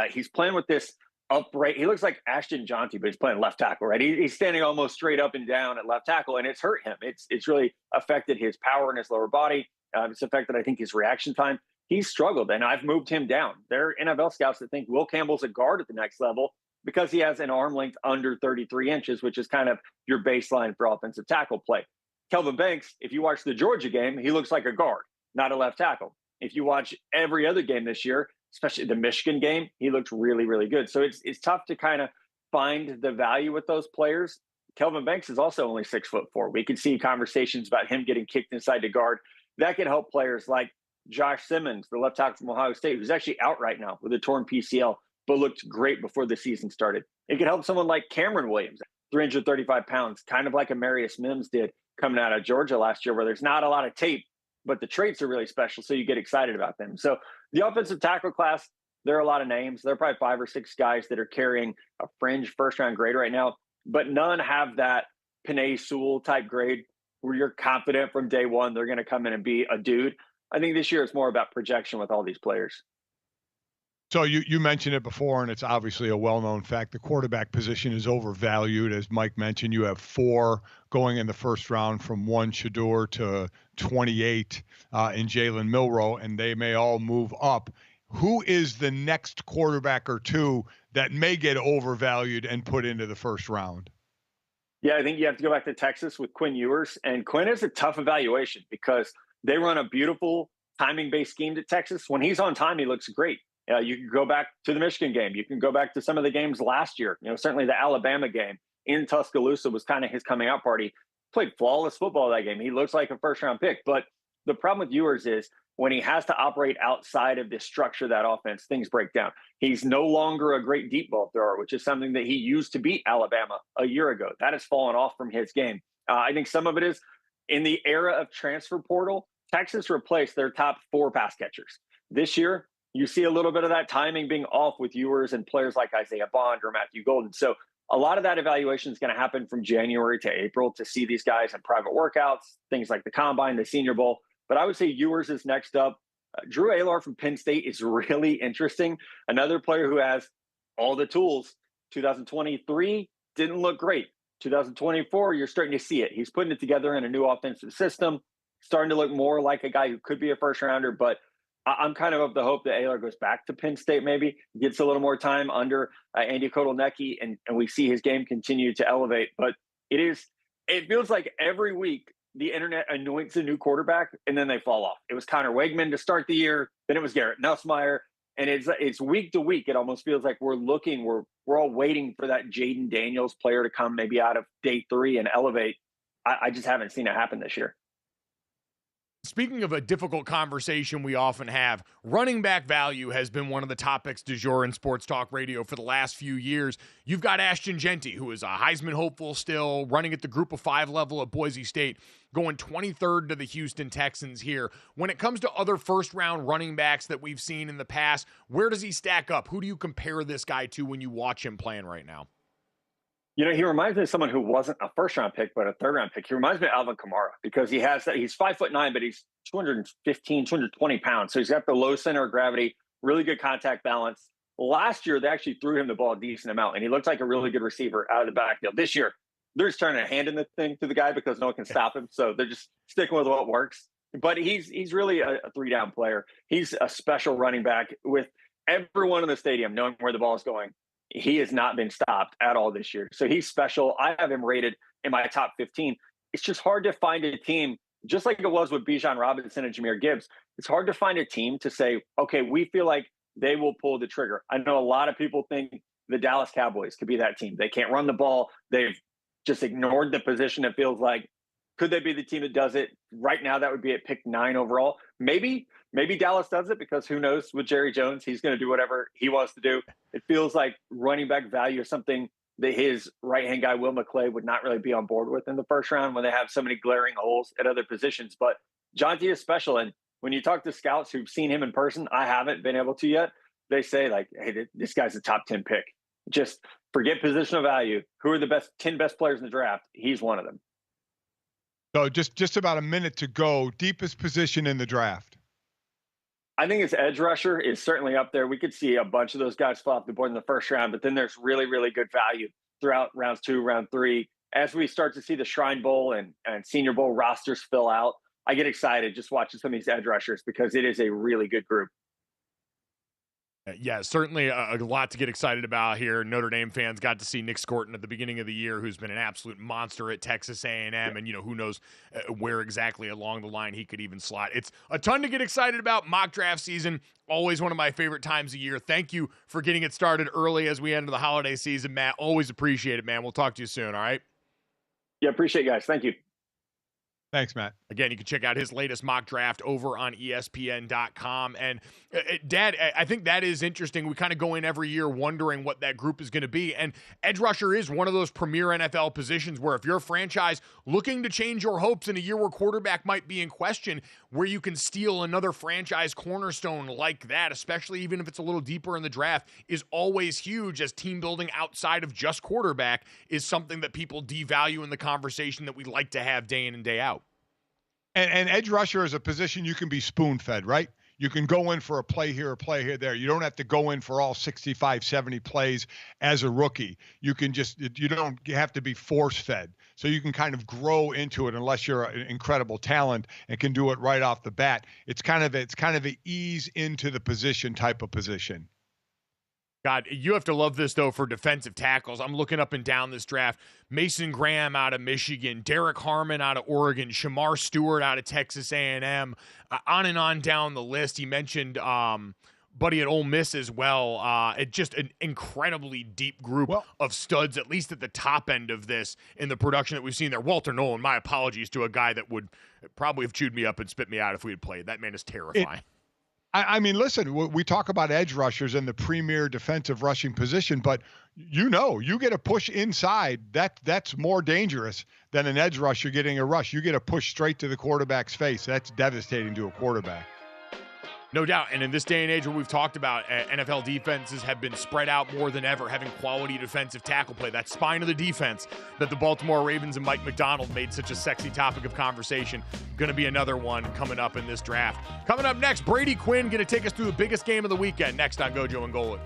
He's playing with this upright. He looks like Ashton Jonty, but he's playing left tackle, right? He's standing almost straight up and down at left tackle, and it's hurt him. It's really affected his power in his lower body. It's affected, I think, his reaction time. He's struggled, and I've moved him down. There are NFL scouts that think Will Campbell's a guard at the next level because he has an arm length under 33 inches, which is kind of your baseline for offensive tackle play. Kelvin Banks, if you watch the Georgia game, he looks like a guard, not a left tackle. If you watch every other game this year, especially the Michigan game, he looked really, really good. So it's tough to kind of find the value with those players. Kelvin Banks is also only 6'4". We could see conversations about him getting kicked inside to guard. That could help players like Josh Simmons, the left tackle from Ohio State, who's actually out right now with a torn PCL, but looked great before the season started. It could help someone like Cameron Williams, 335 pounds, kind of like Amarius Mims did coming out of Georgia last year, where there's not a lot of tape, but the traits are really special, so you get excited about them. So the offensive tackle class, there are a lot of names. There are probably 5 or 6 guys that are carrying a fringe first-round grade right now, but none have that Penei Sewell type grade where you're confident from day one they're going to come in and be a dude. I think this year it's more about projection with all these players. So you mentioned it before, and it's obviously a well-known fact. The quarterback position is overvalued. As Mike mentioned, you have 4 going in the first round, from 1 Shedeur to 28 in Jalen Milroe, and they may all move up. Who is the next quarterback or 2 that may get overvalued and put into the first round? Yeah, I think you have to go back to Texas with Quinn Ewers. And Quinn is a tough evaluation because they run a beautiful timing-based scheme to Texas. When he's on time, he looks great. You can go back to the Michigan game. You can go back to some of the games last year. Certainly the Alabama game in Tuscaloosa was kind of his coming out party. Played flawless football that game. He looks like a first-round pick. But the problem with Ewers is when he has to operate outside of the structure of that offense, things break down. He's no longer a great deep ball thrower, which is something that he used to beat Alabama a year ago. That has fallen off from his game. I think some of it is in the era of transfer portal, Texas replaced their top 4 pass catchers. This year, you see a little bit of that timing being off with Ewers and players like Isaiah Bond or Matthew Golden. So a lot of that evaluation is going to happen from January to April to see these guys in private workouts, things like the Combine, the Senior Bowl. But I would say Ewers is next up. Drew Alar from Penn State is really interesting. Another player who has all the tools. 2023 didn't look great. 2024, you're starting to see it. He's putting it together in a new offensive system, starting to look more like a guy who could be a first rounder. But I'm kind of the hope that Alar goes back to Penn State, maybe gets a little more time under Andy Kotelnicki, and we see his game continue to elevate. But it feels like every week the internet anoints a new quarterback and then they fall off. It was Connor Wegman to start the year. Then it was Garrett Nussmeier. And it's week to week. It almost feels like we're all waiting for that Jaden Daniels player to come maybe out of day 3 and elevate. I just haven't seen it happen this year. Speaking of a difficult conversation we often have, running back value has been one of the topics du jour in sports talk radio for the last few years. You've got Ashton Jeanty, who is a Heisman hopeful still, running at the group of 5 level at Boise State, going 23rd to the Houston Texans here. When it comes to other first-round running backs that we've seen in the past, where does he stack up? Who do you compare this guy to when you watch him playing right now? He reminds me of someone who wasn't a first-round pick, but a third-round pick. He reminds me of Alvin Kamara because he's 5'9", but he's 215, 220 pounds. So he's got the low center of gravity, really good contact balance. Last year, they actually threw him the ball a decent amount, and he looked like a really good receiver out of the backfield. This year, they're just turning a hand in the thing to the guy because no one can stop him. So they're just sticking with what works. But he's really a 3-down player. He's a special running back with everyone in the stadium knowing where the ball is going. He has not been stopped at all this year. So he's special. I have him rated in my top 15. It's just hard to find a team, just like it was with Bijan Robinson and Jahmyr Gibbs. It's hard to find a team to say, okay, we feel like they will pull the trigger. I know a lot of people think the Dallas Cowboys could be that team. They can't run the ball. They've just ignored the position, it feels like. Could they be the team that does it? Right now, that would be at pick 9 overall. Maybe Dallas does it because who knows with Jerry Jones, he's going to do whatever he wants to do. It feels like running back value is something that his right-hand guy, Will McClay, would not really be on board with in the first round when they have so many glaring holes at other positions. But Jonty is special. And when you talk to scouts who've seen him in person, I haven't been able to yet, they say, like, hey, this guy's a top 10 pick. Just forget positional value. Who are the 10 best players in the draft? He's one of them. So just about a minute to go. Deepest position in the draft? I think his edge rusher is certainly up there. We could see a bunch of those guys fall off the board in the first round, but then there's really, really good value throughout rounds 2, round 3. As we start to see the Shrine Bowl and Senior Bowl rosters fill out, I get excited just watching some of these edge rushers because it is a really good group. Yeah, certainly a lot to get excited about here. Notre Dame fans got to see Nick Scorton at the beginning of the year, who's been an absolute monster at Texas A&M, and who knows where exactly along the line he could even slot. It's a ton to get excited about. Mock draft season, always one of my favorite times of year. Thank you for getting it started early as we enter the holiday season, Matt. Always appreciate it, man. We'll talk to you soon, all right? Yeah, appreciate it, guys. Thank you. Thanks, Matt. Again, you can check out his latest mock draft over on ESPN.com. And Dad, I think that is interesting. We kind of go in every year wondering what that group is going to be. And edge rusher is one of those premier NFL positions where if you're a franchise looking to change your hopes in a year where quarterback might be in question, where you can steal another franchise cornerstone like that, especially even if it's a little deeper in the draft, is always huge, as team building outside of just quarterback is something that people devalue in the conversation that we like to have day in and day out. And edge rusher is a position you can be spoon-fed, right? You can go in for a play here, a play here, there. You don't have to go in for all 65, 70 plays as a rookie. You don't have to be force-fed. So you can kind of grow into it unless you're an incredible talent and can do it right off the bat. It's kind of an ease into the position type of position. God, you have to love this, though, for defensive tackles. I'm looking up and down this draft. Mason Graham out of Michigan, Derek Harmon out of Oregon, Shamar Stewart out of Texas A&M, on and on down the list. He mentioned buddy at Ole Miss as well. It's just an incredibly deep group of studs, at least at the top end of this in the production that we've seen there. Walter Nolan, my apologies to a guy that would probably have chewed me up and spit me out if we had played. That man is terrifying. I mean, listen, we talk about edge rushers and the premier defensive rushing position, but you get a push inside, that's more dangerous than an edge rusher getting a rush. You get a push straight to the quarterback's face. That's devastating to a quarterback. No doubt. And in this day and age where we've talked about NFL defenses have been spread out more than ever, having quality defensive tackle play, that spine of the defense that the Baltimore Ravens and Mike McDonald made such a sexy topic of conversation, going to be another one coming up in this draft. Coming up next, Brady Quinn going to take us through the biggest game of the weekend next on GoJo and Golic.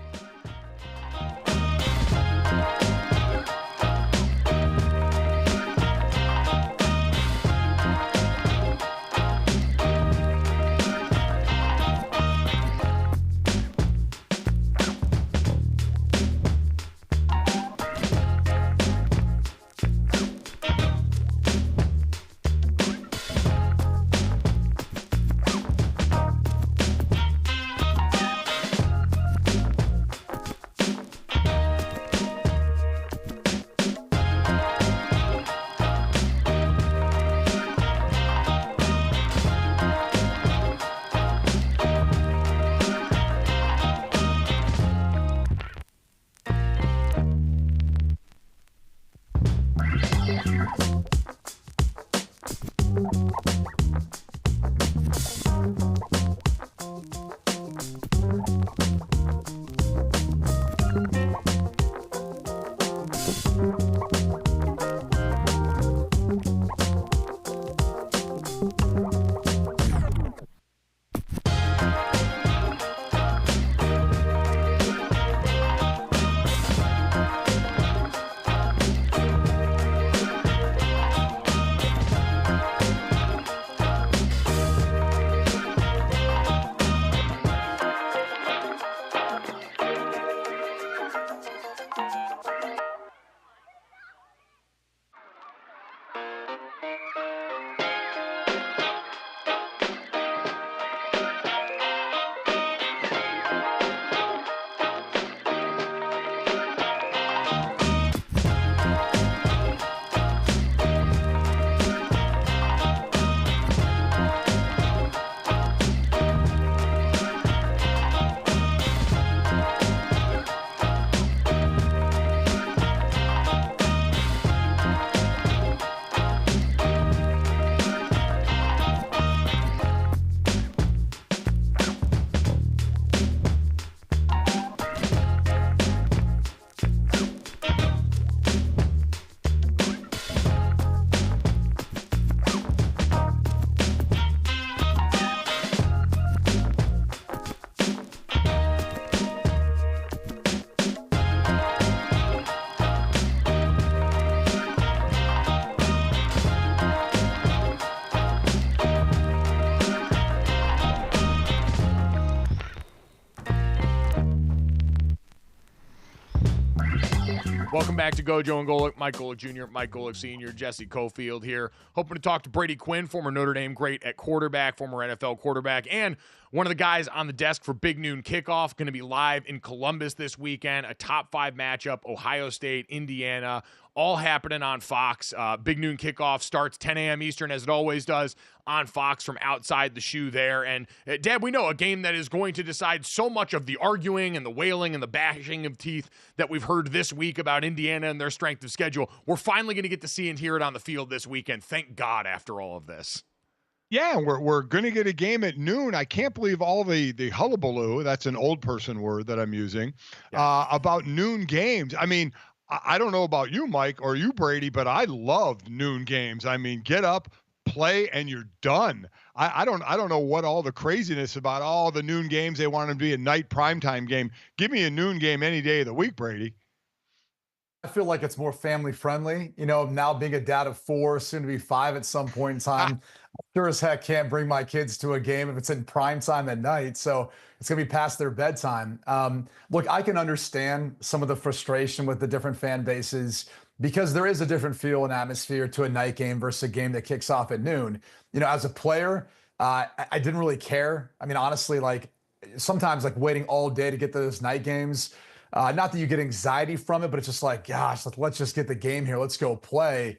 Welcome back to GoJo and Golic. Mike Golic Jr., Mike Golic Sr., Jesse Cofield here. Hoping to talk to Brady Quinn, former Notre Dame great at quarterback, former NFL quarterback, and one of the guys on the desk for Big Noon Kickoff, going to be live in Columbus this weekend. A top 5 matchup, Ohio State, Indiana, all happening on Fox. Big Noon Kickoff starts 10 a.m. Eastern, as it always does, on Fox from outside the shoe there. And Dad, we know a game that is going to decide so much of the arguing and the wailing and the bashing of teeth that we've heard this week about Indiana and their strength of schedule. We're finally going to get to see and hear it on the field this weekend. Thank God, after all of this. Yeah, we're going to get a game at noon. I can't believe all the hullabaloo, that's an old person word that I'm using, about noon games. I mean, I don't know about you, Mike, or you, Brady, but I love noon games. I mean, get up, play, and you're done. I don't know what all the craziness about all the noon games. They want them to be a night primetime game. Give me a noon game any day of the week, Brady. I feel like it's more family friendly. You know, now being a dad of 4, soon to be 5 at some point in time, I sure as heck can't bring my kids to a game if it's in prime time at night. So it's going to be past their bedtime. Look, I can understand some of the frustration with the different fan bases because there is a different feel and atmosphere to a night game versus a game that kicks off at noon. You know, as a player, I didn't really care. I mean, honestly, like sometimes like waiting all day to get to those night games. Not that you get anxiety from it, but it's just like, gosh, let's just get the game here. Let's go play.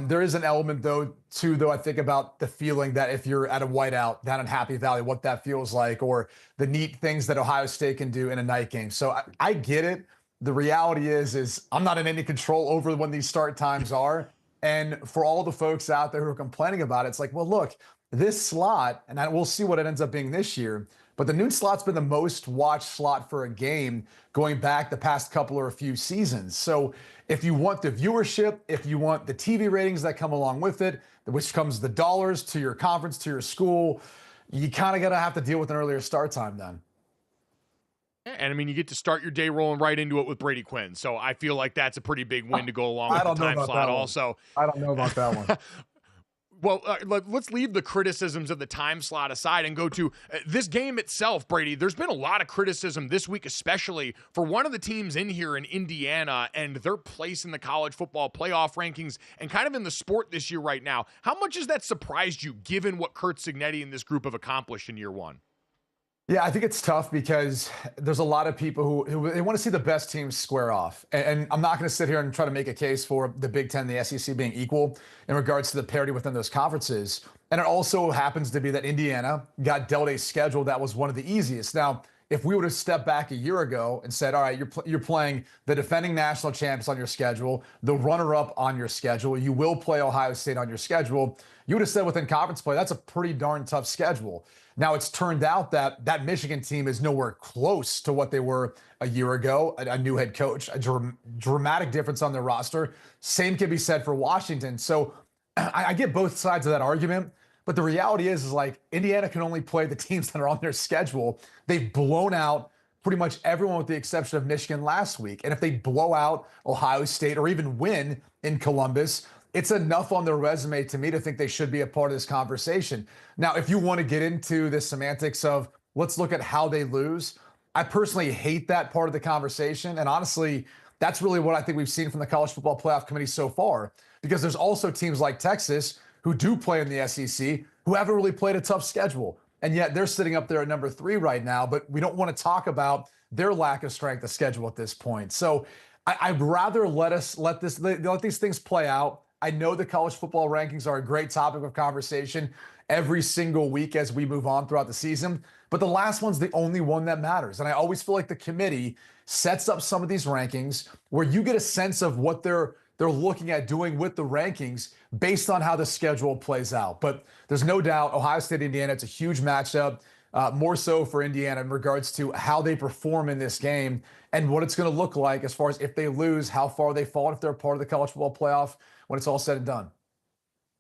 There is an element, though, I think about the feeling that if you're at a whiteout down in Happy Valley, what that feels like, or the neat things that Ohio State can do in a night game. So I get it. The reality is I'm not in any control over when these start times are. And for all the folks out there who are complaining about it, it's like, well, look, this slot, and we'll see what it ends up being this year, but the noon slot's been the most watched slot for a game going back the past couple or a few seasons. So if you want the viewership, if you want the TV ratings that come along with it, which comes the dollars to your conference, to your school, you kind of got to have to deal with an earlier start time then. And I mean, you get to start your day rolling right into it with Brady Quinn. So I feel like that's a pretty big win to go along with the time slot also. I don't know about that one. Well, let's leave the criticisms of the time slot aside and go to this game itself, Brady. There's been a lot of criticism this week, especially for one of the teams in here in Indiana and their place in the college football playoff rankings and kind of in the sport this year right now. How much has that surprised you, given what Curt Cignetti and this group have accomplished in year one? Yeah, I think it's tough because there's a lot of people who they want to see the best teams square off. And I'm not going to sit here and try to make a case for the Big Ten and the SEC being equal in regards to the parity within those conferences. And it also happens to be that Indiana got dealt a schedule that was one of the easiest. Now, if we would have stepped back a year ago and said, all right, you're playing the defending national champs on your schedule, the runner-up on your schedule, you will play Ohio State on your schedule, you would have said within conference play, that's a pretty darn tough schedule. Now, it's turned out that that Michigan team is nowhere close to what they were a year ago. A new head coach, a dramatic difference on their roster. Same can be said for Washington. So I get both sides of that argument. But the reality is like Indiana can only play the teams that are on their schedule. They've blown out pretty much everyone with the exception of Michigan last week. And if they blow out Ohio State or even win in Columbus, it's enough on their resume to me to think they should be a part of this conversation. Now, if you want to get into the semantics of let's look at how they lose, I personally hate that part of the conversation. And honestly, that's really what I think we've seen from the College Football Playoff Committee so far, because there's also teams like Texas who do play in the SEC who haven't really played a tough schedule. And yet they're sitting up there at number 3 right now, but we don't want to talk about their lack of strength of schedule at this point. So I'd rather let these things play out. I know the college football rankings are a great topic of conversation every single week as we move on throughout the season, but the last one's the only one that matters. And I always feel like the committee sets up some of these rankings where you get a sense of what they're looking at doing with the rankings based on how the schedule plays out. But there's no doubt Ohio State, Indiana, it's a huge matchup, more so for Indiana in regards to how they perform in this game and what it's going to look like as far as if they lose, how far they fall, if they're part of the college football playoff when it's all said and done.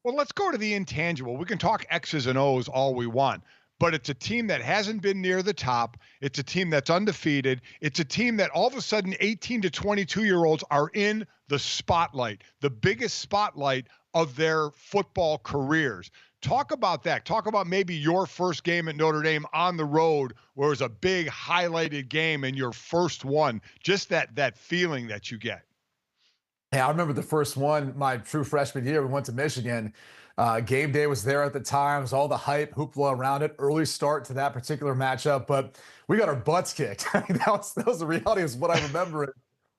Well, let's go to the intangible. We can talk X's and O's all we want, but it's a team that hasn't been near the top. It's a team that's undefeated. It's a team that all of a sudden 18 to 22-year-olds are in the spotlight, the biggest spotlight of their football careers. Talk about that. Talk about maybe your first game at Notre Dame on the road where it was a big highlighted game and your first one, just that feeling that you get. Yeah, I remember the first one, my true freshman year, we went to Michigan. Game day was there at the time. It was all the hype, hoopla around it. Early start to that particular matchup, but we got our butts kicked. that was the reality, is what I remember.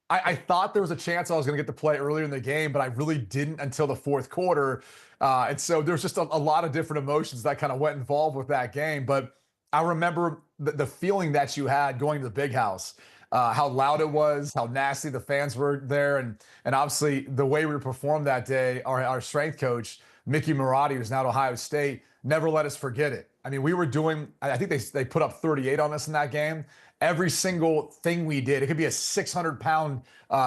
I thought there was a chance I was going to get to play earlier in the game, but I really didn't until the fourth quarter. And so there's just a lot of different emotions that kind of went involved with that game. But I remember the feeling that you had going to the big house, how loud it was, how nasty the fans were there. And obviously the way we performed that day, our strength coach, Mickey Marotti, who's now at Ohio State, never let us forget it. I mean, we were doing, I think they put up 38 on us in that game. Every single thing we did, it could be a 600-pound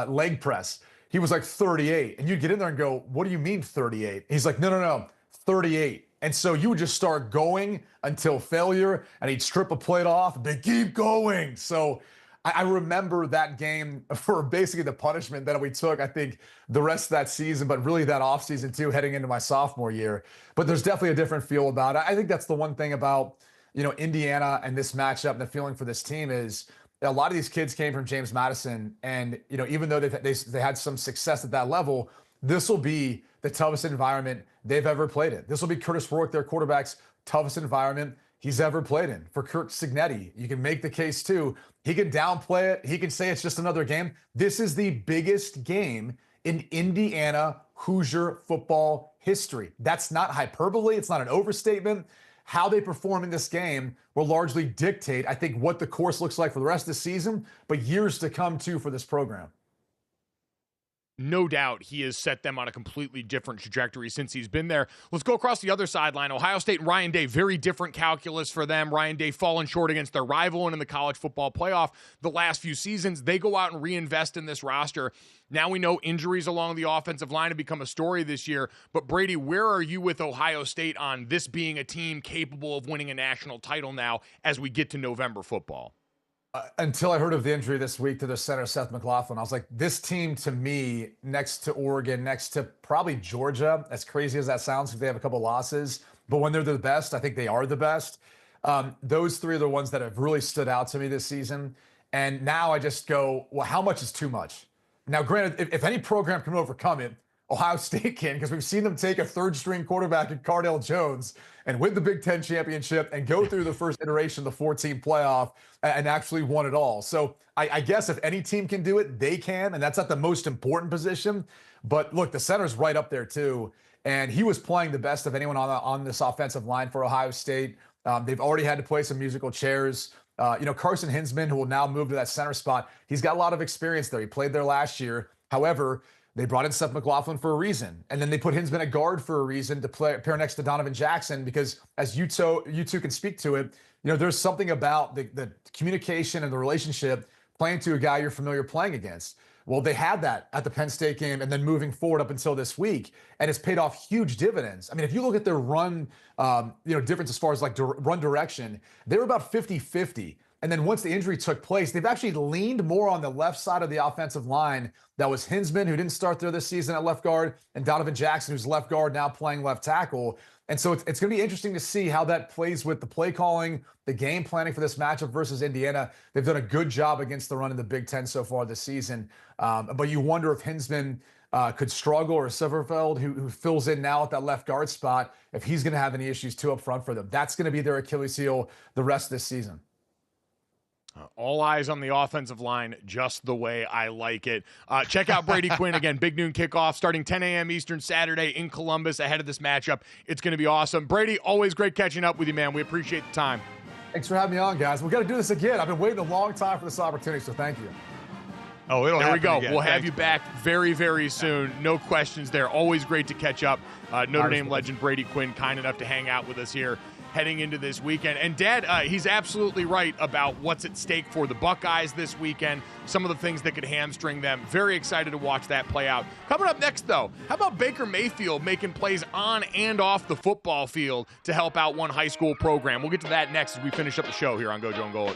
leg press. He was like 38. And you'd get in there and go, what do you mean 38? He's like, no, 38. And so you would just start going until failure, and he'd strip a plate off, and they keep going. So I remember that game for basically the punishment that we took, I think, the rest of that season, but really that offseason too, heading into my sophomore year. But there's definitely a different feel about it. I think that's the one thing about, Indiana and this matchup and the feeling for this team is a lot of these kids came from James Madison. And, even though they had some success at that level, this will be the toughest environment they've ever played in. This will be Curtis Rourke, their quarterback's toughest environment he's ever played in. For Kirk Cignetti, you can make the case too. He can downplay it. He can say it's just another game. This is the biggest game in Indiana Hoosier football history. That's not hyperbole. It's not an overstatement. How they perform in this game will largely dictate, I think, what the course looks like for the rest of the season, but years to come too for this program. No doubt he has set them on a completely different trajectory since he's been there. Let's go across the other sideline. Ohio State and Ryan Day, very different calculus for them. Ryan Day falling short against their rival and in the college football playoff the last few seasons. They go out and reinvest in this roster. Now we know injuries along the offensive line have become a story this year. But Brady, where are you with Ohio State on this being a team capable of winning a national title now as we get to November football? Until I heard of the injury this week to their center, Seth McLaughlin, I was like, this team to me, next to Oregon, next to probably Georgia, as crazy as that sounds, because they have a couple losses, but when they're the best, I think they are the best. Those three are the ones that have really stood out to me this season. And now I just go, well, how much is too much? Now, granted, if any program can overcome it, Ohio State can, because we've seen them take a third-string quarterback in Cardale Jones and win the Big Ten championship and go through the first iteration of the 4-team playoff and actually won it all. So I guess if any team can do it, they can, and that's not the most important position. But look, the center's right up there too, and he was playing the best of anyone on this offensive line for Ohio State. They've already had to play some musical chairs. Carson Hinsman, who will now move to that center spot, he's got a lot of experience there. He played there last year. However, they brought in Seth McLaughlin for a reason. And then they put Hinsman at guard for a reason to pair next to Donovan Jackson, because as you two can speak to it, there's something about the communication and the relationship playing to a guy you're familiar playing against. Well, they had that at the Penn State game and then moving forward up until this week, and it's paid off huge dividends. I mean, if you look at their run, difference as far as like run direction, they were about 50-50. And then once the injury took place, they've actually leaned more on the left side of the offensive line. That was Hinsman, who didn't start there this season at left guard, and Donovan Jackson, who's left guard, now playing left tackle. And so it's going to be interesting to see how that plays with the play calling, the game planning for this matchup versus Indiana. They've done a good job against the run in the Big Ten so far this season. But you wonder if Hinsman could struggle, or Silverfeld, who fills in now at that left guard spot, if he's going to have any issues too up front for them. That's going to be their Achilles heel the rest of this season. All eyes on the offensive line, just the way I like it. Check out Brady Quinn again. Big noon kickoff starting 10 a.m. Eastern Saturday in Columbus ahead of this matchup. It's going to be awesome. Brady, always great catching up with you, man. We appreciate the time. Thanks for having me on, guys. We got to do this again. I've been waiting a long time for this opportunity, so thank you. Oh, it'll happen. There we go. Again. We'll have you back very, very soon. No questions there. Always great to catch up. Notre Dame legend Brady Quinn, kind enough to hang out with us here heading into this weekend. And Dad, he's absolutely right about what's at stake for the Buckeyes this weekend, some of the things that could hamstring them. Very excited to watch that play out. Coming up next, though, how about Baker Mayfield making plays on and off the football field to help out one high school program? We'll get to that next as we finish up the show here on GoJo Golic.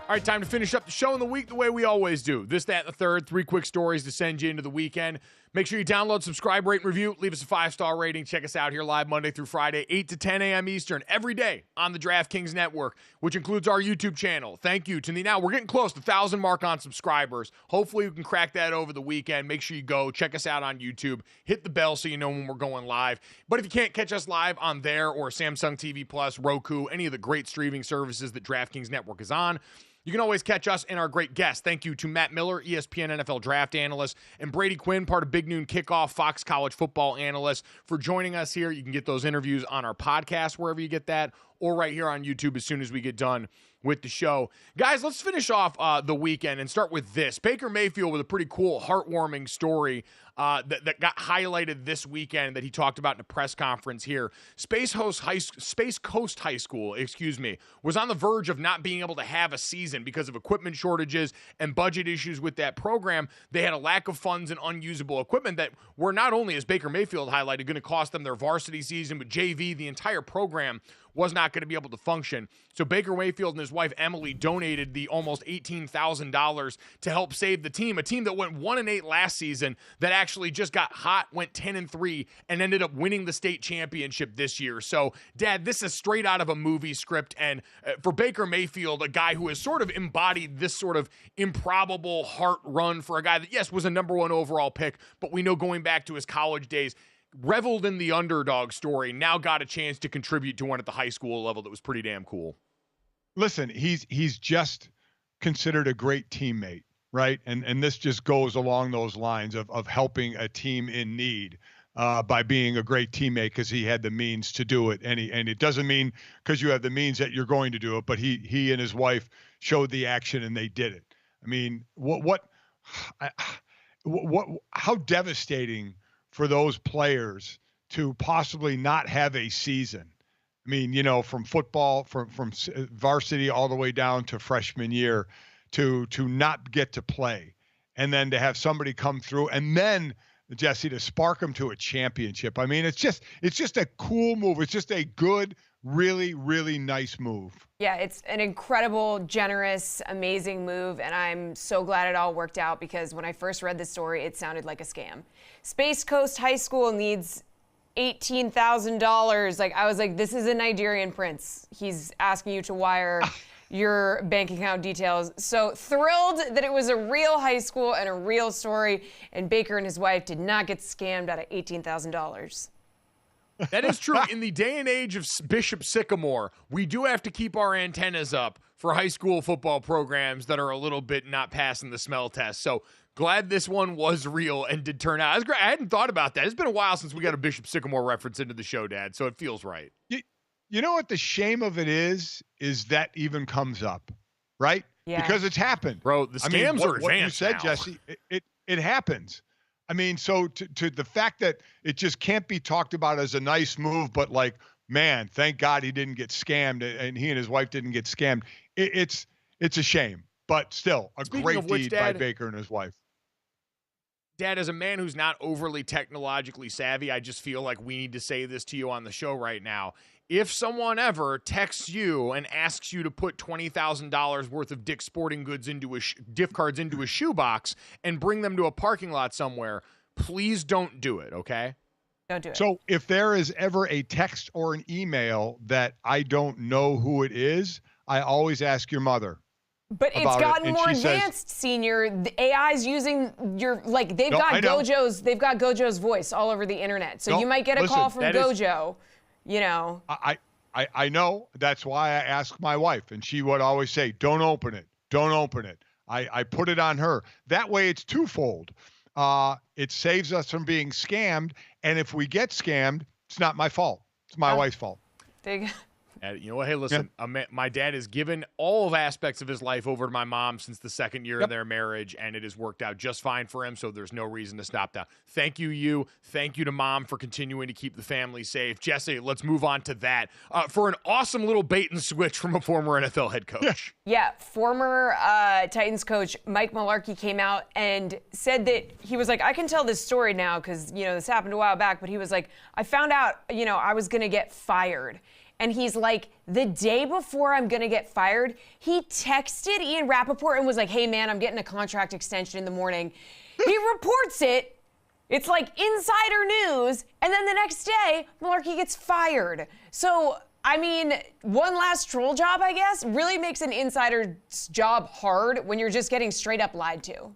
All right, time to finish up the show in the week the way we always do. This, that, and the third. 3 quick stories to send you into the weekend. Make sure you download, subscribe, rate, and review. Leave us a 5-star rating. Check us out here live Monday through Friday, 8 to 10 a.m. Eastern, every day on the DraftKings Network, which includes our YouTube channel. Thank you to now we're getting close to the 1,000 mark on subscribers. Hopefully we can crack that over the weekend. Make sure you go check us out on YouTube. Hit the bell so you know when we're going live. But if you can't catch us live on there or Samsung TV Plus, Roku, any of the great streaming services that DraftKings Network is on, you can always catch us and our great guests. Thank you to Matt Miller, ESPN NFL draft analyst, and Brady Quinn, part of Big Noon Kickoff, Fox College football analyst, for joining us here. You can get those interviews on our podcast, wherever you get that, or right here on YouTube as soon as we get done with the show. Guys, let's finish off the weekend and start with this. Baker Mayfield with a pretty cool, heartwarming story that got highlighted this weekend that he talked about in a press conference here. Space Coast High School, was on the verge of not being able to have a season because of equipment shortages and budget issues with that program. They had a lack of funds and unusable equipment that were not only, as Baker Mayfield highlighted, going to cost them their varsity season, but JV, the entire program, was not going to be able to function. So Baker Mayfield and his wife Emily donated the almost $18,000 to help save the team, a team that went 1-8 last season, that actually just got hot, went 10-3, and ended up winning the state championship this year. So, Dad, this is straight out of a movie script, and for Baker Mayfield, a guy who has sort of embodied this sort of improbable heart run for a guy that, yes, was a number 1 overall pick, but we know going back to his college days, reveled in the underdog story, now got a chance to contribute to one at the high school level that was pretty damn cool. Listen, he's just considered a great teammate, right? And this just goes along those lines of helping a team in need by being a great teammate because he had the means to do it. And it doesn't mean because you have the means that you're going to do it, but he and his wife showed the action and they did it. I mean, how devastating for those players to possibly not have a season. I mean, you know, from football, from varsity all the way down to freshman year, to not get to play, and then to have somebody come through, and then Jesse to spark them to a championship. I mean, it's just a cool move. It's just a good, really, really nice move. Yeah, it's an incredible, generous, amazing move, and I'm so glad it all worked out because when I first read this story, it sounded like a scam. Space Coast High School needs $18,000. Like, I was like, this is a Nigerian prince. He's asking you to wire your bank account details. So thrilled that it was a real high school and a real story, and Baker and his wife did not get scammed out of $18,000. That is true. In the day and age of Bishop Sycamore, we do have to keep our antennas up for high school football programs that are a little bit not passing the smell test. So glad this one was real and did turn out. I hadn't thought about that. It's been a while since we got a Bishop Sycamore reference into the show, Dad, so it feels right. You know what the shame of it is that even comes up, right? Yeah. Because it's happened. Bro, the scams are advanced what you said, now. Jesse, it happens. I mean, so to the fact that it just can't be talked about as a nice move, but like, man, thank God he didn't get scammed and he and his wife didn't get scammed. It's a shame, but still a great deed by Baker and his wife. Dad, as a man who's not overly technologically savvy, I just feel like we need to say this to you on the show right now. If someone ever texts you and asks you to put $20,000 worth of Dick's Sporting Goods into gift cards into a shoebox and bring them to a parking lot somewhere, please don't do it, okay? Don't do it. So if there is ever a text or an email that I don't know who it is, I always ask your mother. But it's gotten more advanced, Senior. The AI's using they've got GoJo's voice all over the internet. So you might get a call from GoJo, you know. I know. That's why I ask my wife, and she would always say, "Don't open it. Don't open it." I put it on her. That way it's twofold. It saves us from being scammed, and if we get scammed, it's not my fault. It's my wife's fault. You know what? Hey, listen, my dad has given all of aspects of his life over to my mom since the second year of their marriage, and it has worked out just fine for him, so there's no reason to stop that. Thank you. Thank you to Mom for continuing to keep the family safe. Jesse, let's move on to that. For an awesome little bait and switch from a former NFL head coach. Yeah, former Titans coach Mike Mularkey came out and said that he was like, I can tell this story now because, you know, this happened a while back, but he was like, I found out, you know, I was going to get fired. and he's like, the day before I'm going to get fired, he texted Ian Rappaport and was like, hey, man, I'm getting a contract extension in the morning. He reports it. It's like insider news. And then the next day, Mularkey gets fired. So, I mean, one last troll job, I guess, really makes an insider's job hard when you're just getting straight up lied to.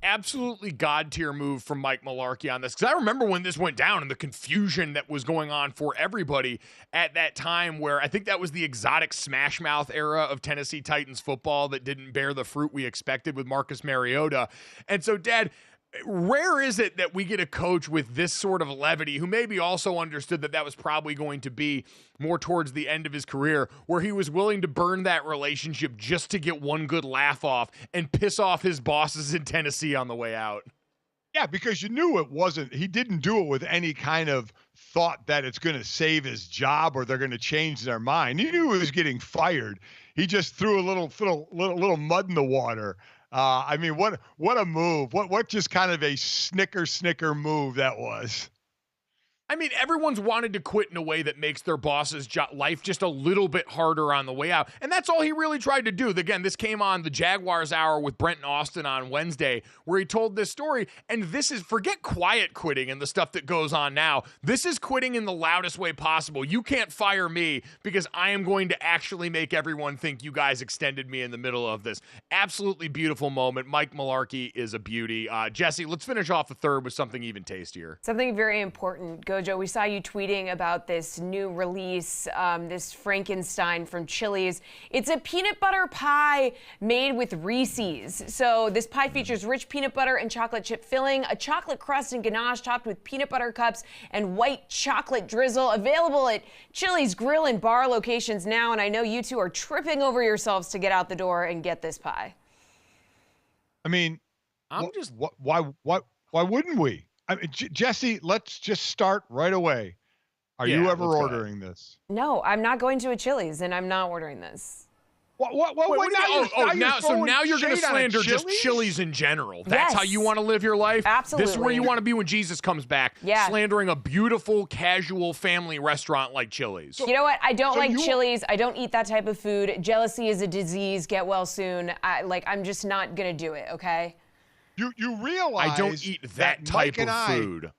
Absolutely god tier move from Mike Mularkey on this, because I remember when this went down and the confusion that was going on for everybody at that time, where I think that was the exotic smash mouth era of Tennessee Titans football that didn't bear the fruit we expected with Marcus Mariota. And so, Dad, rare is it that we get a coach with this sort of levity who maybe also understood that that was probably going to be more towards the end of his career, where he was willing to burn that relationship just to get one good laugh off and piss off his bosses in Tennessee on the way out. Yeah, because you knew it wasn't, he didn't do it with any kind of thought that it's going to save his job or they're going to change their mind. He knew he was getting fired. He just threw a little mud in the water. I mean, what a move. What just kind of a snicker move that was. I mean, everyone's wanted to quit in a way that makes their boss's life just a little bit harder on the way out. And that's all he really tried to do. Again, this came on the Jaguars Hour with Brenton Austin on Wednesday, where he told this story. And this is, forget quiet quitting and the stuff that goes on now. This is quitting in the loudest way possible. You can't fire me because I am going to actually make everyone think you guys extended me in the middle of this. Absolutely beautiful moment. Mike Mularkey is a beauty. Jesse, let's finish off the third with something even tastier. Something very important. Gojo, we saw you tweeting about this new release, this Frankenstein from Chili's. It's a peanut butter pie made with Reese's. So this pie features rich peanut butter and chocolate chip filling, a chocolate crust and ganache topped with peanut butter cups and white chocolate drizzle. Available at Chili's grill and bar locations now. And I know you two are tripping over yourselves to get out the door and get this pie. I mean, why wouldn't we? I mean, Jesse, let's just start right away. Are you ever ordering this? No, I'm not going to a Chili's, and I'm not ordering this. So now you're going to slander just Chili's in general. That's how you want to live your life? Absolutely. This is where you want to be when Jesus comes back. Yeah. Slandering a beautiful, casual family restaurant like Chili's. You know what? I don't like Chili's. I don't eat that type of food. Jealousy is a disease. Get well soon. I'm just not going to do it, okay? You realize I don't eat that type of food.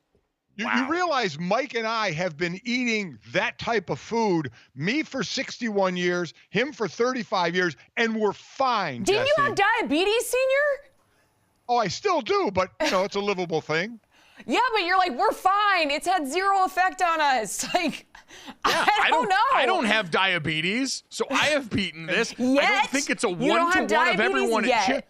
You realize Mike and I have been eating that type of food, me for 61 years, him for 35 years, and we're fine, Didn't you have diabetes, Senior? Oh, I still do, but, it's a livable thing. Yeah, but you're like, we're fine. It's had zero effect on us. Like, yeah, I don't know. I don't have diabetes, so I have beaten this. Yet? I don't think it's a one-to-one of everyone yet.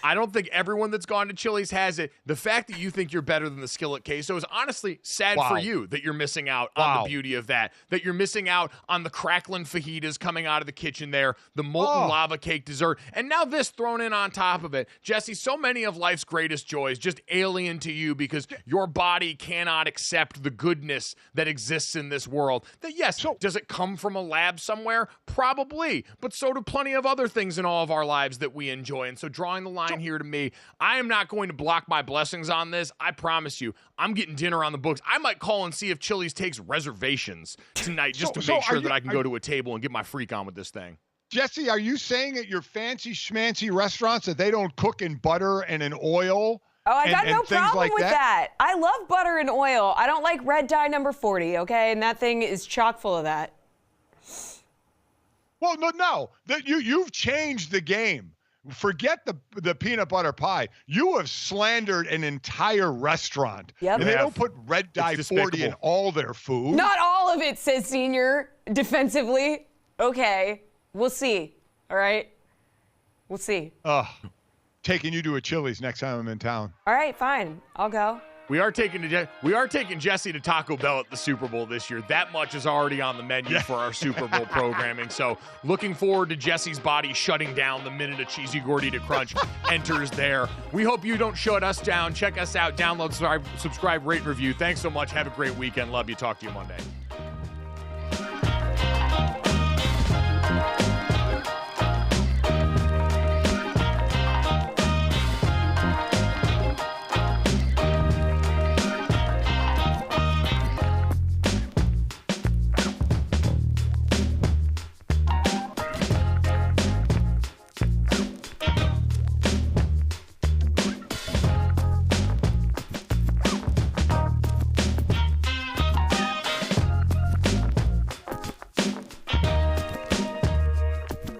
I don't think everyone that's gone to Chili's has it. The fact that you think you're better than the Skillet Queso is honestly sad for you, that you're missing out on the beauty of that you're missing out on the crackling fajitas coming out of the kitchen there, the molten lava cake dessert, and now this thrown in on top of it. Jesse, so many of life's greatest joys just alien to you because your body cannot accept the goodness that exists in this world. That yes, does it come from a lab somewhere? Probably, but so do plenty of other things in all of our lives that we enjoy. And so drawing the line here to me, I am not going to block my blessings on this. I promise you, I'm getting dinner on the books. I might call and see if Chili's takes reservations tonight just to make sure that I can go to a table and get my freak on with this thing. Jesse, are you saying at your fancy schmancy restaurants that they don't cook in butter and in oil? Oh, I got no problem with that. I love butter and oil. I don't like red dye number 40, okay? And that thing is chock full of that. Well, no. You've changed the game. Forget the peanut butter pie. You have slandered an entire restaurant. Yep. And they don't put red dye 40 in all their food. Not all of it, says Senior, defensively. Okay, we'll see. All right? We'll see. Taking you to a Chili's next time I'm in town. All right, fine. I'll go. We are taking Jesse to Taco Bell at the Super Bowl this year. That much is already on the menu for our Super Bowl programming. So looking forward to Jesse's body shutting down the minute a cheesy gordita crunch enters there. We hope you don't shut us down. Check us out. Download, subscribe, rate, review. Thanks so much. Have a great weekend. Love you. Talk to you Monday.